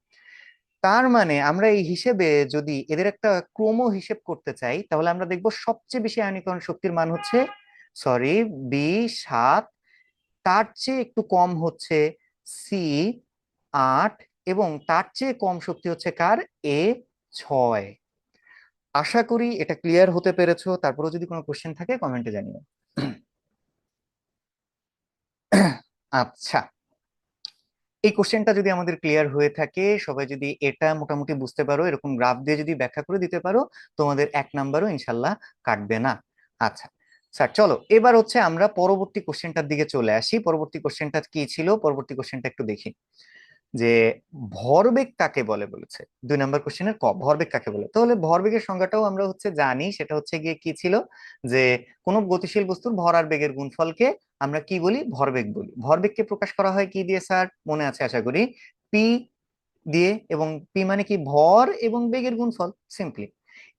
তার মানে আমরা এই হিসেবে যদি এদের একটা ক্রম হিসেব করতে চাই, তাহলে আমরা দেখব সবচেয়ে বেশি আয়নীকরণ শক্তির মান হচ্ছে, সরি, বি 7, তার চেয়ে একটু কম হচ্ছে সি 8, এবং তার চেয়ে কম শক্তি হচ্ছে কার? এ 6। আশা করি এটা ক্লিয়ার হতে পেরেছো। তারপরেও যদি কোনো কোশ্চেন থাকে কমেন্টে জানিও। আচ্ছা, এই কোশ্চেনটা যদি আমাদের ক্লিয়ার হয়ে থাকে, সবাই যদি এটা মোটামুটি বুঝতে পারো, এরকম গ্রাফ দিয়ে যদি ব্যাখ্যা করে দিতে পারো, তোমাদের 1 নাম্বারও ইনশাল্লাহ কাটবে না। আচ্ছা স্যার, চলো এবার হচ্ছে আমরা পরবর্তী কোশ্চেনটার দিকে চলে আসি। পরবর্তী কোশ্চেনটা কি ছিল? পরবর্তী কোশ্চেনটা একটু দেখি, যে ভরবেগ কাকে বলে বলেছে। 2 নাম্বার কোশ্চেনের ভরবেগ কাকে বলে। তাহলে ভরবেগের সংজ্ঞাটাও আমরা হচ্ছে জানি, সেটা হচ্ছে গিয়ে কি ছিল, যে কোনো গতিশীল বস্তুর ভর আর বেগের গুণফলকে আমরা কি বলি? ভরবেগ বলি। ভরবেগকে প্রকাশ করা হয় কি দিয়ে স্যার? মনে আছে আশা করি, পি দিয়ে। এবং পি মানে কি? ভর এবং বেগের গুণফল, সিম্পলি।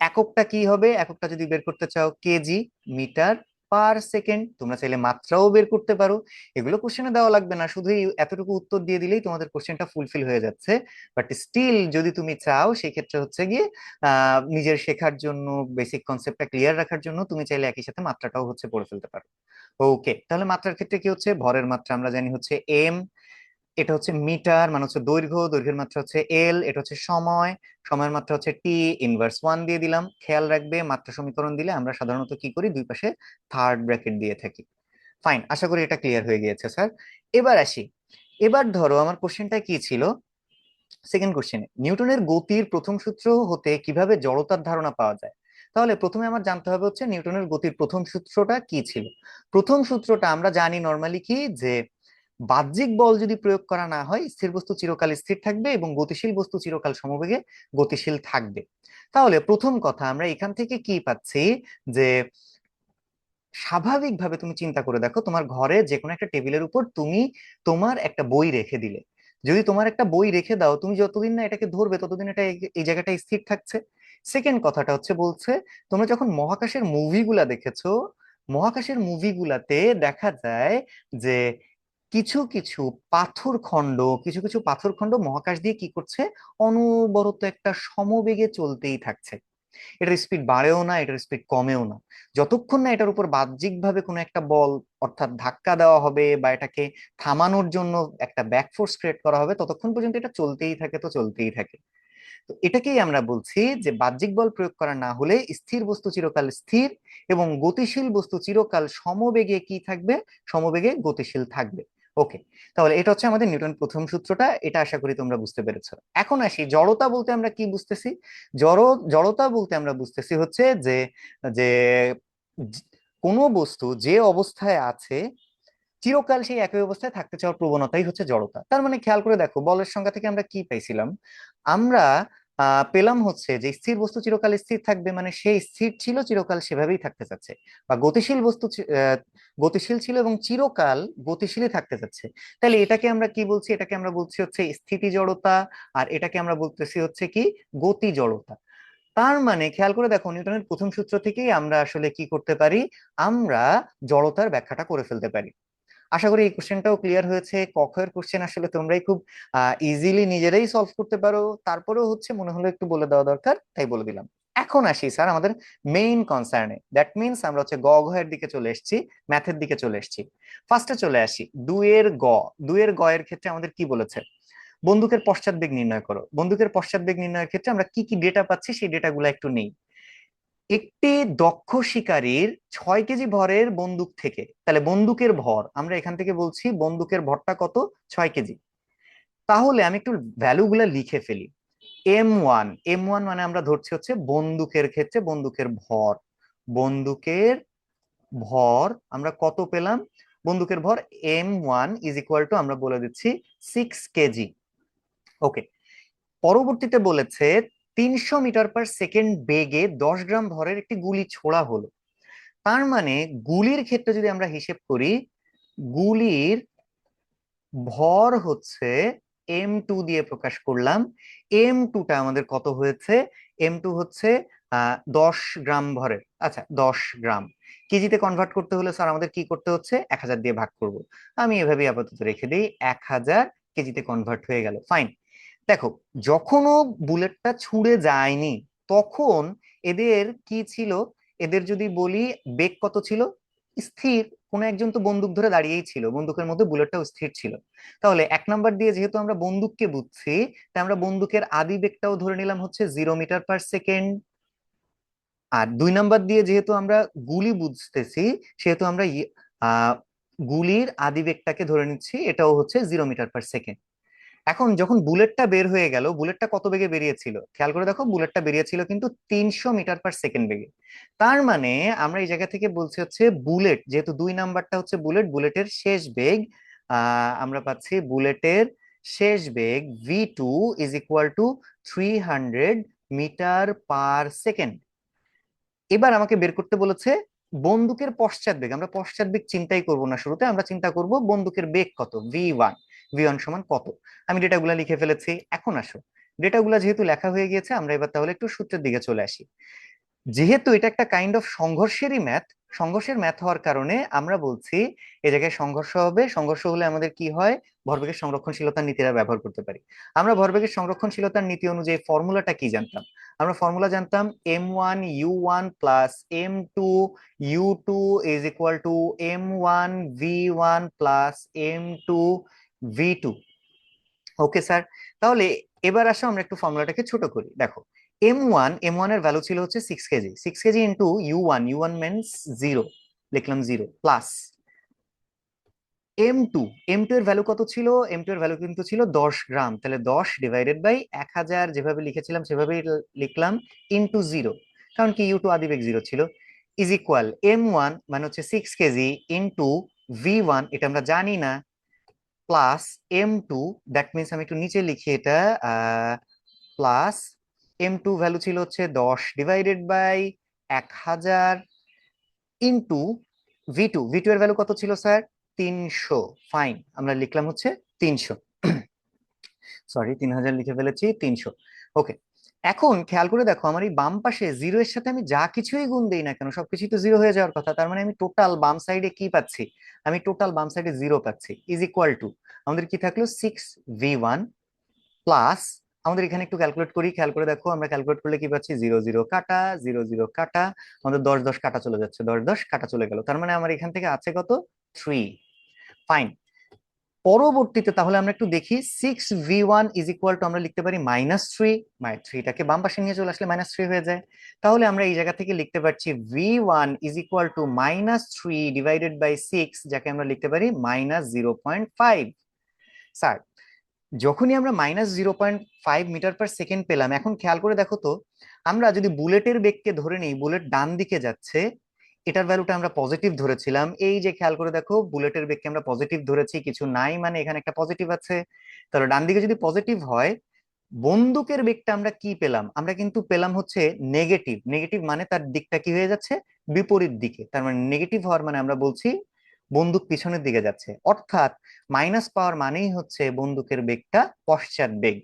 এককটা কি হবে? এককটা যদি বের করতে চাও, কেজি মিটার পার সেকেন্ড। তোমরা চাইলে মাত্রাও বের করতে পারো, এগুলো কোশ্চেনে দেওয়া লাগবে না, শুধু এতটুকু উত্তর দিয়ে দিলেই তোমাদের কোশ্চেনটা ফুলফিল হয়ে যাচ্ছে। বাট স্টিল যদি তুমি চাও, সেই ক্ষেত্রে হচ্ছে গিয়ে নিজের শেখার জন্য, বেসিক কনসেপ্টটা ক্লিয়ার রাখার জন্য তুমি চাইলে একই সাথে মাত্রাটাও হচ্ছে পড়ে ফেলতে পারো। ওকে, তাহলে মাত্রার ক্ষেত্রে কি হচ্ছে? ভরের মাত্রা আমরা জানি হচ্ছে এম, এটা হচ্ছে মিটার মানে হচ্ছে দৈর্ঘ্য, দৈর্ঘ্যের মাত্রা হচ্ছে এল, এটা হচ্ছে সময়, সময়ের মাত্রা হচ্ছে টি, ইনভার্স ওয়ান দিয়ে দিলাম। খেয়াল রাখবে মাত্রা সমীকরণ দিলে আমরা সাধারণত কি করি, দুই পাশে থার্ড ব্র্যাকেট দিয়ে থাকি। ফাইন, আশা করি এটা ক্লিয়ার হয়ে গিয়েছে স্যার। এবার আসি, এবার ধরো আমার কোশ্চেনটা কি ছিল, সেকেন্ড কোশ্চেনে নিউটনের গতির প্রথম সূত্র হতে কিভাবে জড়তার ধারণা পাওয়া যায়। তাহলে প্রথমে আমার জানতে হবে হচ্ছে নিউটনের গতির প্রথম সূত্রটা কি ছিল। প্রথম সূত্রটা আমরা জানি নর্মালি কি, যে বাহ্যিক বল যদি প্রয়োগ করা না হয় স্থির বস্তু চিরকাল স্থির থাকবে এবং গতিশীল বস্তু চিরকাল সমবেগে গতিশীল থাকবে। তাহলে প্রথম কথা আমরা এখান থেকে কি পাচ্ছি, যে স্বাভাবিকভাবে তুমি চিন্তা করে দেখো, তোমার ঘরে যে কোনো একটা টেবিলের উপর তুমি তোমার একটা বই রেখে দিলে, যদি তোমার একটা বই রেখে দাও, তুমি যতদিন না এটাকে ধরবে ততদিন এটা এই জায়গাটায় স্থির থাকছে। সেকেন্ড কথাটা হচ্ছে বলছে, তোমরা যখন মহাকাশের মুভিগুলা দেখেছো, মহাকাশের মুভিগুলাতে দেখা যায় যে কিছু কিছু কিছু কিছু পাথর খণ্ড মহাকাশ দিয়ে কি করছে, অনবরত একটা সমবেগে চলতেই থাকছে। এটার স্পিড বাড়েও না, এটার স্পিড কমেও না। যতক্ষণ না এটার উপর বাহ্যিকভাবে কোনো একটা বল, অর্থাৎ ধাক্কা দেওয়া হবে বা এটাকে থামানোর জন্য একটা ব্যাকফোর্স ক্রিয়েট করা হবে, ততক্ষণ পর্যন্ত এটা চলতেই থাকে, তো চলতেই থাকে। তো এটাকেই আমরা বলছি যে বাহ্যিক বল প্রয়োগ করা না হলে স্থির বস্তু চিরকাল স্থির এবং গতিশীল বস্তু চিরকাল সমবেগে কি থাকবে, সমবেগে গতিশীল থাকবে। ওকে, তাহলে এটা হচ্ছে আমাদের নিউটন প্রথম সূত্রটা, এটা আশা করি তোমরা বুঝতে পেরেছো। এখন আসি জড়তা বলতে আমরা কি বুঝতেছি। জড়তা বলতে আমরা বুঝতেছি হচ্ছে যে যে কোনো বস্তু যে অবস্থায় আছে চিরকাল সেই একই অবস্থায় থাকতে চাওয়ার প্রবণতাই হচ্ছে জড়তা। তার মানে খেয়াল করে দেখো, বলের সংজ্ঞা থেকে আমরা কি পাইছিলাম, আমরা পেলাম হচ্ছে যে স্থির বস্তু চিরকাল স্থির থাকবে, মানে সে স্থির ছিল, চিরকাল সেভাবেই থাকতে চাচ্ছে। বা গতিশীল বস্তু গতিশীল ছিল এবং চিরকাল গতিশীলই থাকতে চাচ্ছে। তাহলে এটাকে আমরা কি বলছি, এটাকে আমরা বলছি হচ্ছে স্থিতি জড়তা, আর এটাকে আমরা বলতেছি হচ্ছে কি, গতি জড়তা। তার মানে খেয়াল করে দেখো, নিউটনের প্রথম সূত্র থেকেই আমরা আসলে কি করতে পারি, আমরা জড়তার ব্যাখ্যাটা করে ফেলতে পারি। আশা করি এই কোশ্চেনটাও ক্লিয়ার হয়েছে। ক খ এর কোশ্চেন আসলে তোমরাই খুব ইজিলি নিজেরাই সলভ করতে পারো, তারপরেও হচ্ছে মনে হলো একটু বলে দেওয়া দরকার, তাই বলে দিলাম। এখন আসি স্যার আমাদের মেইন কনসার্নে, দ্যাট মিনস আমরা হচ্ছে গ ঘ এর দিকে চলে এসেছি, ম্যাথের দিকে চলে এসেছি। ফার্স্টে চলে আসি দুইয়ের গ। দুইয়ের গ এর ক্ষেত্রে আমাদের কি বলেছে, বন্দুকের পশ্চাৎবেগ নির্ণয় করো। বন্দুকের পশ্চাৎবেগ নির্ণয়ের ক্ষেত্রে আমরা কি কি ডেটা পাচ্ছি সেই ডেটাগুলো একটু নেই। একটি দক্ষ শিকারীর 6 কেজি ভরের বন্দুক থেকে, তাহলে বন্দুকের ভর আমরা এখান থেকে বলছি, বন্দুকের ভরটা কত, 6 কেজি। তাহলে আমি একটু ভ্যালু গুলা লিখে ফেলি। এম ওয়ান মানে আমরা ধরছি হচ্ছে বন্দুকের ক্ষেত্রে বন্দুকের ভর, বন্দুকের ভর আমরা কত পেলাম, বন্দুকের ভর M1 ইজ ইকুয়াল টু আমরা বলে দিচ্ছি 6 কেজি। ওকে, পরবর্তীতে বলেছে 300 মিটার পার সেকেন্ড বেগে 10 গ্রাম ভরের একটি গুলি ছোড়া হলো। তার মানে গুলির ক্ষেত্রে যদি আমরা হিসেব করি, গুলির ভর হচ্ছে M2 দিয়ে প্রকাশ করলাম। M2টা আমাদের কত হয়েছে, M2 হচ্ছে 10 গ্রাম ভরের, আচ্ছা 10 গ্রাম। কেজিতে কনভার্ট করতে হলে স্যার আমাদের কি করতে হচ্ছে, 1000 দিয়ে ভাগ করব। আমি এভাবে আপাতত রেখে দিই, 1000 কেজিতে কনভার্ট হয়ে গেল। ফাইন, দেখো যখনও বুলেটটা ছুঁড়ে যায়নি তখন এদের কি ছিল, এদের যদি বলি বেগ কত ছিল, স্থির। কোনো একজন তো বন্দুক ধরে দাঁড়িয়েই ছিল, বন্দুকের মধ্যে বুলেটটাও স্থির ছিল। তাহলে 1 নাম্বার দিয়ে যেহেতু আমরা বন্দুককে বুঝছি, তাই আমরা বন্দুকের আদি বেগটাও ধরে নিলাম হচ্ছে 0 মিটার পার সেকেন্ড। আর 2 নাম্বার দিয়ে যেহেতু আমরা গুলি বুঝতেছি, সেহেতু আমরা গুলির আদি বেগটাকে ধরে নিচ্ছি, এটাও হচ্ছে 0 মিটার পার সেকেন্ড। এখন যখন বুলেটটা বের হয়ে গেল, বুলেটটা কত বেগে বেরিয়েছিল খেয়াল করে দেখো, বুলেটটা বেরিয়েছিল কিন্তু 300 মিটার পার সেকেন্ড বেগে। তার মানে আমরা এই জায়গা থেকে বলছি হচ্ছে বুলেট, যেহেতু 2 নাম্বারটা হচ্ছে বুলেট, বুলেটের শেষ বেগ আমরা পাচ্ছি, বুলেটের শেষ বেগ V2 is equal to 300 meter per second. এবার আমাকে বের করতে বলেছে বন্দুকের পশ্চাৎ বেগ। আমরা পশ্চাৎ বেগ চিন্তাই করব না, শুরুতে আমরা চিন্তা করব বন্দুকের বেগ কত, V1। V1 সমান কত, আমি ডেটাগুলা লিখে ফেলেছি। এখন আসো, ডেটাগুলা যেহেতু লেখা হয়ে গিয়েছে, আমরা এবার তাহলে একটু সূত্রের দিকে চলে আসি। যেহেতু এটা একটা কাইন্ড অফ সংঘর্ষেরই ম্যাথ, সংঘর্ষের ম্যাথ হওয়ার কারণে আমরা বলছি এ জায়গায় সংঘর্ষ হবে। সংঘর্ষ হলে আমাদের কি হয়, ভরবেগের সংরক্ষণশীলতার নীতিরা ব্যবহার করতে পারি। আমরা ভরবেগের সংরক্ষণশীলতার নীতি অনুযায়ী ফর্মুলাটা কি জানতাম, আমরা ফর্মুলা জানতাম M1U1 plus M2U2 is equal two M1V1 plus M2V2। Okay sir, তাহলে এবার আসো আমরা একটু ফর্মুলাটাকে ছোট করি। দেখো, এম ওয়ান এর ভ্যালু ছিল হচ্ছে 6 kg, 6 kg into u one means 0, লিখলাম 0 plus m two, m two এর ভ্যালু কত ছিল? এম টু এর ভ্যালু কিন্তু ছিল 10 গ্রাম, তাহলে 10 ডিভাইডেড বাই 1000, যেভাবে লিখেছিলাম সেভাবেই লিখলাম, ইন্টু 0, কারণ কি ইউ টু আদিবেগ 0 ছিল, ইজ ইকুয়াল এম ওয়ান মানে হচ্ছে 6 কেজি ইন্টু ভি ওয়ান, এটা আমরা জানি না, plus m two, that means আমি একটু নিচে লিখি এটা, প্লাস এম টু ভ্যালু ছিল হচ্ছে 10 divided by 1000 into v two, v two এর ভ্যালু কত ছিল স্যার? 300। ফাইন, আমরা লিখলাম হচ্ছে 300, সরি 3000 লিখে ফেলেছি, 300। ওকে, এখন খেয়াল করে দেখো, আমার এই বাম পাশে জিরো এর সাথে আমি যা কিছুই গুণ দেই না কেন সবকিছুই তো জিরো হয়ে যাওয়ার কথা, তার মানে আমি টোটাল বাম সাইডে কি পাচ্ছি? আমি টোটাল বাম সাইডে জিরো পাচ্ছি, ইজ ইকুয়াল টু আমাদের কি থাকলো 6v1 প্লাস, আমাদের এখানে একটু ক্যালকুলেট করি, খেয়াল করে দেখো, আমরা ক্যালকুলেট করলে কি পাচ্ছি, 0 0 কাটা, 0 0 কাটা, আমাদের 10 10 কাটা চলে যাচ্ছে, 10 10 কাটা চলে গেল, তার মানে আমার এখান থেকে আছে কত? 3। ফাইন, পরবর্তীতে তাহলে আমরা একটু দেখি, 6v1 ইজ ইকুয়াল টু আমরা লিখতে পারি -3, মানে থ্রিটাকে বাম পাশে নিয়ে চলে আসলে -3 হয়ে যায়, তাহলে আমরা এই জায়গা থেকে লিখতে পারছি v1 is equal to -3 divided by 6, যাকে আমরা লিখতে পারি -0.5। স্যার, যখনই আমরা -0.5 মিটার পার সেকেন্ড পেলাম, এখন খেয়াল করে দেখো তো, আমরা যদি বুলেটের বেগকে ধরে নিই, বুলেট ডান দিকে যাচ্ছে, এটার ভ্যালুটা আমরা পজিটিভ ধরেছিলাম, এই যে খেয়াল করে দেখো, বুলেটের বেগকে আমরা পজিটিভ ধরেছি, কিছু নাই মানে এখানে একটা পজিটিভ আছে, তাহলে ডান দিকে যদি পজিটিভ হয়, বন্দুকের বেগটা আমরা কি পেলাম? আমরা কিন্তু পেলাম হচ্ছে নেগেটিভ, নেগেটিভ মানে তার দিকটা কি হয়ে যাচ্ছে? বিপরীত দিকে, তার মানে নেগেটিভ হওয়ার মানে আমরা বলছি বন্দুক পিছনের দিকে যাচ্ছে, অর্থাৎ মাইনাস পাওয়ার মানেই হচ্ছে বন্দুকের বেগটা পশ্চাৎ বেগ।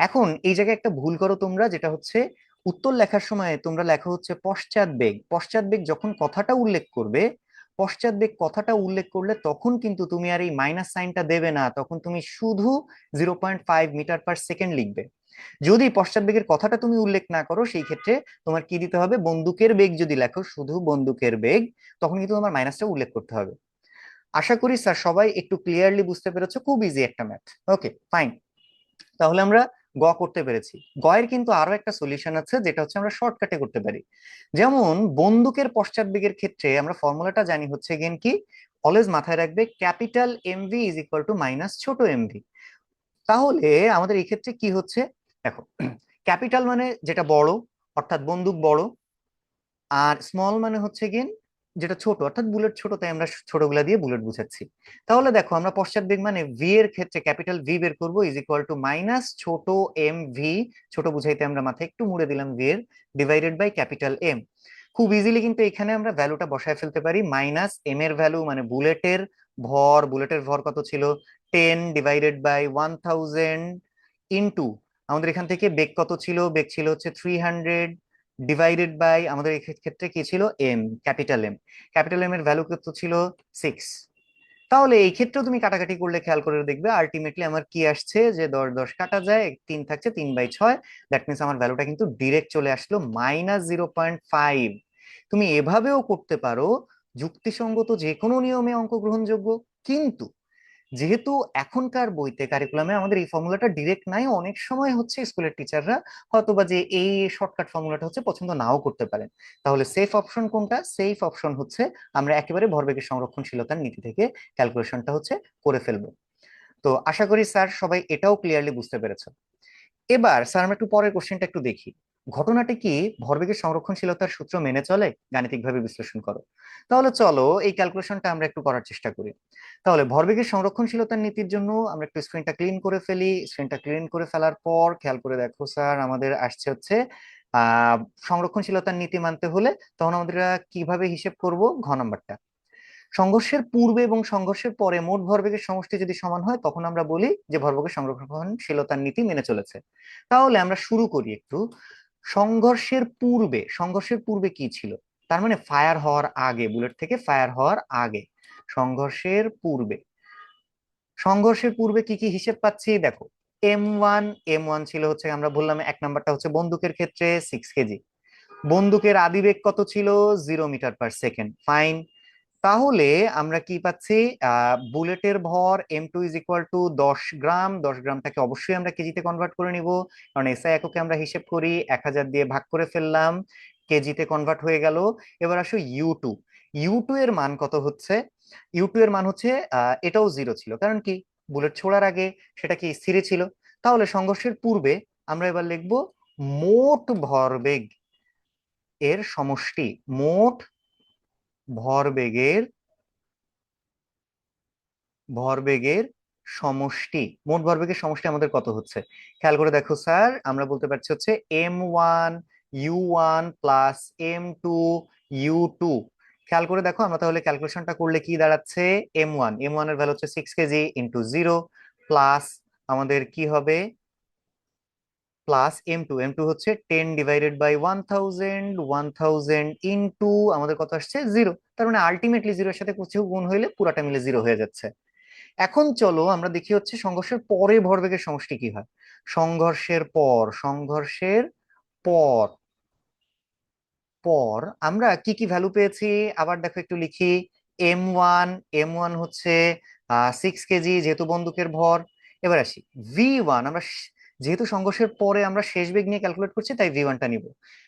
এখন এই জায়গায় একটা ভুল করো তোমরা, যেটা হচ্ছে উত্তর লেখার সময় তোমরা লেখা হচ্ছে পশ্চাৎ বেগ, পশ্চাৎ বেগ যখন কথাটা উল্লেখ করবে, পশ্চাৎ বেগ কথাটা উল্লেখ করলে তখন কিন্তু তুমি আর এই মাইনাস সাইনটা দেবে না, তখন তুমি শুধু 0.5 মিটার পার সেকেন্ড লিখবে। যদি পশ্চাৎ বেগের কথাটা তুমি উল্লেখ না করো, সেই ক্ষেত্রে তোমার কি দিতে হবে? বন্দুকের বেগ যদি লেখো, শুধু বন্দুকের বেগ, তখন কিন্তু তোমার মাইনাসটা উল্লেখ করতে হবে। আশা করি স্যার সবাই একটু ক্লিয়ারলি বুঝতে পেরেছো, খুব ইজি একটা ম্যাথ। ওকে ফাইন, তাহলে আমরা গ করতে পেরেছি। গয়ের কিন্তু আরো একটা সলিউশন আছে, যেটা হচ্ছে আমরা শর্টকাটে করতে পারি। যেমন বন্দুকের পশ্চাৎবেগের ক্ষেত্রে আমরা ফর্মুলাটা জানি হচ্ছে গেন কি, অলওয়েজ মাথায় রাখবে, capital MV is equal two minus ছোট এমভি। তাহলে আমাদের এই ক্ষেত্রে কি হচ্ছে, দেখো, ক্যাপিটাল মানে যেটা বড়, অর্থাৎ বন্দুক বড়, আর স্মল মানে হচ্ছে গিয়ে যেটা ছোট, অর্থাৎ বুলেট ছোট, তাই আমরা ছোটগুলা দিয়ে বুলেট বুঝাচ্ছি। তাহলে দেখো, আমরা পশ্চাৎ বেগ মানে ভি এর ক্ষেত্রে ক্যাপিটাল ভি বের করবো, ইজ ইকুয়াল টু মাইনাস ছোট এম ভি, ছোট বুঝাইতে আমরা মাথায় একটু মুড়ে দিলাম ভি এর, ডিভাইডেড বাই ক্যাপিটাল এম। খুব ইজিলি কিন্তু এখানে আমরা ভ্যালুটা বসায় ফেলতে পারি, মাইনাস এম এর ভ্যালু মানে বুলেটের ভর, বুলেটের ভর কত ছিল? 10 ডিভাইডেড বাই 1000 ইন্টু, আমাদের এখান থেকে বেগ কত ছিল? বেগ ছিল হচ্ছে 300, ডিভাইডেড বাই আমাদের এই ক্ষেত্রে কি ছিল? M, capital m. Capital m এর ভ্যালু কত ছিল? 6। তাহলে এই ক্ষেত্রেও তুমি কাটাকাটি করলে খেয়াল করে দেখবে, আলটিমেটলি আমার কি আসছে, যে 10 10 কাটা যায়, 3 থাকছে, 3/6, দ্যাট মিনস আমার ভ্যালুটা কিন্তু ডিরেক্ট চলে আসলো -0.5। তুমি এভাবেও করতে পারো, যুক্তিসঙ্গত যে কোনো নিয়মে অঙ্ক গ্রহণযোগ্য, কিন্তু যেহেতু এখনকার বইতে কারিকুলামে আমাদের এই ফর্মুলাটা ডিরেক্ট নাই, অনেক সময় হচ্ছে স্কুলের টিচাররা হয়তোবা যে এই শর্টকাট ফর্মুলাটা হচ্ছে পছন্দ নাও করতে পারেন। তাহলে সেফ অপশন কোনটা? সেফ অপশন হচ্ছে আমরা একেবারে ভরবেগের সংরক্ষণশীলতার নীতি থেকে ক্যালকুলেশনটা হচ্ছে করে ফেলবো। তো আশা করি স্যার সবাই এটাও ক্লিয়ারলি বুঝতে পেরেছে। এবার স্যার আমরা একটু পরের কোশ্চেনটা একটু দেখি, ঘটনাটি কি ভরবেগের সংরক্ষণশীলতার সূত্র মেনে চলে? গাণিতিকভাবে বিশ্লেষণ করো। তাহলে চলো এই ক্যালকুলেশনটা আমরা একটু করার চেষ্টা করি। তাহলে ভরবেগের সংরক্ষণশীলতার নীতির জন্য আমরা একটু স্ক্রিনটা ক্লিন করে ফেলি। স্ক্রিনটা ক্লিন করে ফেলার পর খেয়াল করে দেখো স্যার, আমাদের আসছে হচ্ছে আহ সংরক্ষণশীলতার নীতি মানতে হলে তখন আমরা কিভাবে হিসেব করব? ঘ নাম্বারটা, সংঘর্ষের পূর্বে এবং সংঘর্ষের পরে মোট ভরবেগের সমষ্টি যদি সমান হয়, তখন আমরা বলি যে ভরবেগের সংরক্ষণশীলতার নীতি মেনে চলেছে। তাহলে আমরা শুরু করি একটু, সংঘর্ষের পূর্বে, সংঘর্ষের পূর্বে কি ছিল? তার মানে ফায়ার হওয়ার আগে, বুলেট থেকে ফায়ার হওয়ার আগে, সংঘর্ষের পূর্বে, সংঘর্ষের পূর্বে কি কি হিসেব পাচ্ছি দেখো। এম ওয়ান ছিল হচ্ছে, আমরা বললাম এক নাম্বারটা হচ্ছে বন্দুকের ক্ষেত্রে 6 কেজি, বন্দুকের আদিবেগ কত ছিল? 0 মিটার পার সেকেন্ড। ফাইন, তাহলে আমরা কি পাচ্ছি, বুলেটের ভর M2 = 10 গ্রাম। 10 গ্রামটাকে অবশ্যই আমরা কেজিতে কনভার্ট করে নিব, কারণ এসআই এককে আমরা হিসেব করি, 1000 দিয়ে ভাগ করে ফেললাম, কেজিতে কনভার্ট হয়ে গেল। এবার আসো ইউ টু। ইউ টু এর মান কত হচ্ছে? ইউ টু এর মান হচ্ছে, এটাও 0 ছিল, কারণ কি বুলেট ছোড়ার আগে সেটা কি স্থিরে ছিল। তাহলে সংঘর্ষের পূর্বে আমরা এবার লিখব মোট ভরবেগ এর সমষ্টি। মোট ভরবেগের ভরবেগের সমষ্টি। মোট ভরবেগের সমষ্টি আমাদের কত হচ্ছে? খেয়াল করে দেখো স্যার, আমরা বলতে পারছি হচ্ছে M1 U1 plus M2 U2। খেয়াল করে দেখো, আমরা তাহলে ক্যালকুলেশনটা করলে কি দাঁড়াচ্ছে? এম ওয়ান এর ভ্যালু হচ্ছে 6 কেজি ইন্টু 0, প্লাস আমাদের কি হবে, প্লাস এম টু হচ্ছে 10 ডিভাইডেড বাই 1000, 1000 আমাদের কত আসছে? 0। তার মানে আলটিমেটলি জিরোর সাথে কিছু গুণ হইলে পুরাটা মিলে 0 হয়ে যাচ্ছে। এখন চলো আমরা দেখি হচ্ছে সংঘর্ষের পরে ভরবেগের সমষ্টি কি হয়। সংঘর্ষের পর পর আমরা কি কি ভ্যালু পেয়েছি, আবার দেখো একটু লিখি। এম ওয়ান হচ্ছে 6 কেজি, যেহেতু বন্দুকের ভর। এবার আসি ভি ওয়ান। যেহেতু সংঘর্ষের পরে আমরা শেষ বেগ নিয়ে ক্যালকুলেট করছি, তাই ভি ওয়ানটা নিব।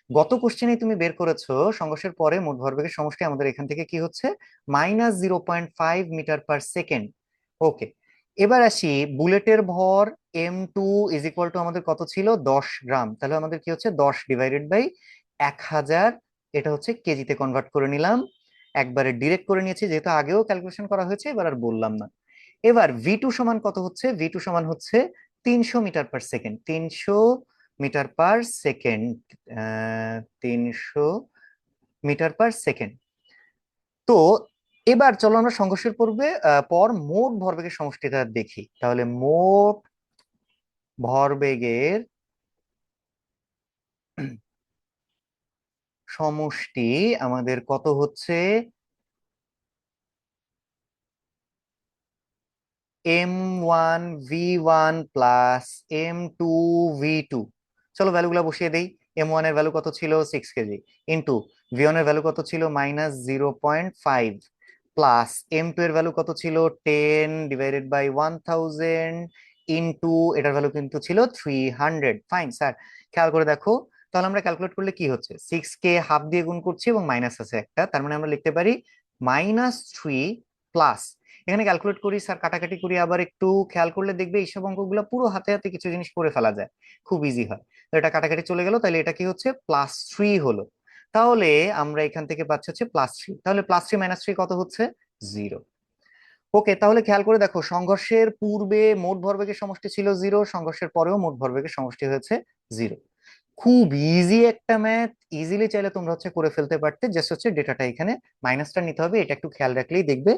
গত কোশ্চেনে তুমি বের করেছো সংঘর্ষের পরে মোট ভরবেগের সমষ্টি আমাদের এখান থেকে কি হচ্ছে, -0.5 মিটার পার সেকেন্ড। ওকে, এবার আসি বুলেটের ভর M2 আমাদের কত ছিল? 10 গ্রাম। তাহলে আমাদের কি হচ্ছে, 10 ডিভাইডেড বাই 1000। এটা হচ্ছে কেজিতে কনভার্ট করে নিলাম, একবারে ডিরেক্ট করে নিয়েছি, যেহেতু আগেও ক্যালকুলেশন করা হয়েছে, এবার আর বললাম না। এবার ভি টু সমান কত হচ্ছে? ভি টু সমান হচ্ছে 300 meter per second. 300 meter per second. 300 meter per second. তো এবার চলো আমরা সংঘর্ষের পর মোট ভরবেগের সমষ্টিটা দেখি। তাহলে মোট ভরবেগের সমষ্টি আমাদের কত হচ্ছে? M1 V1 plus M2 V2। চলো ভ্যালুগুলো বসিয়ে দেই। M1 এর ভ্যালু কত ছিল? 6 কেজি, ইন্টু V1 এর ভ্যালু কত ছিল? -0.5, প্লাস M2 এর ভ্যালু কত ছিল? 10 ডিভাইডেড বাই 1000, ইন্টু এটার ভ্যালু কিন্তু ছিল 300। ফাইন স্যার, খেয়াল করে দেখো, তাহলে আমরা ক্যালকুলেট করলে কি হচ্ছে, 6 কে হাফ দিয়ে গুণ করছি এবং মাইনাস আছে একটা, তার মানে আমরা লিখতে পারি -3 প্লাস, এখানে ক্যালকুলেট করি স্যার, কাটাকাটি করি, আবার একটু খেয়াল করলে দেখবে এইসব অঙ্কগুলো পুরো হাতে হাতে কিছু জিনিস করে ফেলা যায়, খুব ইজি হয়। তো এটা কাটাকাটি চলে গেল, তাহলে এটা কি হচ্ছে, +3 হলো। তাহলে আমরা এখান থেকে পাচ্ছি হচ্ছে +3, তাহলে +3 - 3 কত হচ্ছে? 0। ওকে, তাহলে খেয়াল করে দেখো, সংঘর্ষের পূর্বে মোট ভরবেগের সমষ্টি ছিল 0, সংঘর্ষের পরেও মোট ভরবেগের সমষ্টি হয়েছে 0। খুব ইজি একটা ম্যাথ, ইজিলি চাইলে তোমরা হচ্ছে করে ফেলতে পারতে, জাস্ট হচ্ছে ডেটাটা এখানে মাইনাসটা নিতে হবে, এটা একটু খেয়াল রাখলেই দেখবে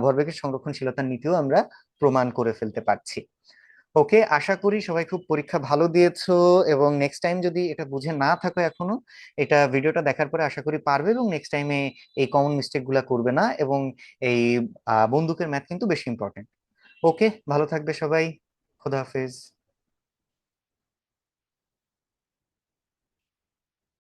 ভরবেগের সংরক্ষণশীলতার নীতিও আমরা প্রমাণ করে ফেলতে পারছি। ওকে, আশা করি সবাই খুব পরীক্ষা ভালো দিয়েছো, এবং নেক্সট টাইম যদি এটা বুঝে না থাকো এখনো, এটা ভিডিওটা দেখার পরে আশা করি পারবে, এবং নেক্সট টাইমে এই কমন মিস্টেক গুলা করবে না। এবং এই বন্দুকের ম্যাথ কিন্তু বেশি ইম্পর্টেন্ট। ওকে, ভালো থাকবে সবাই। খোদা হাফেজ।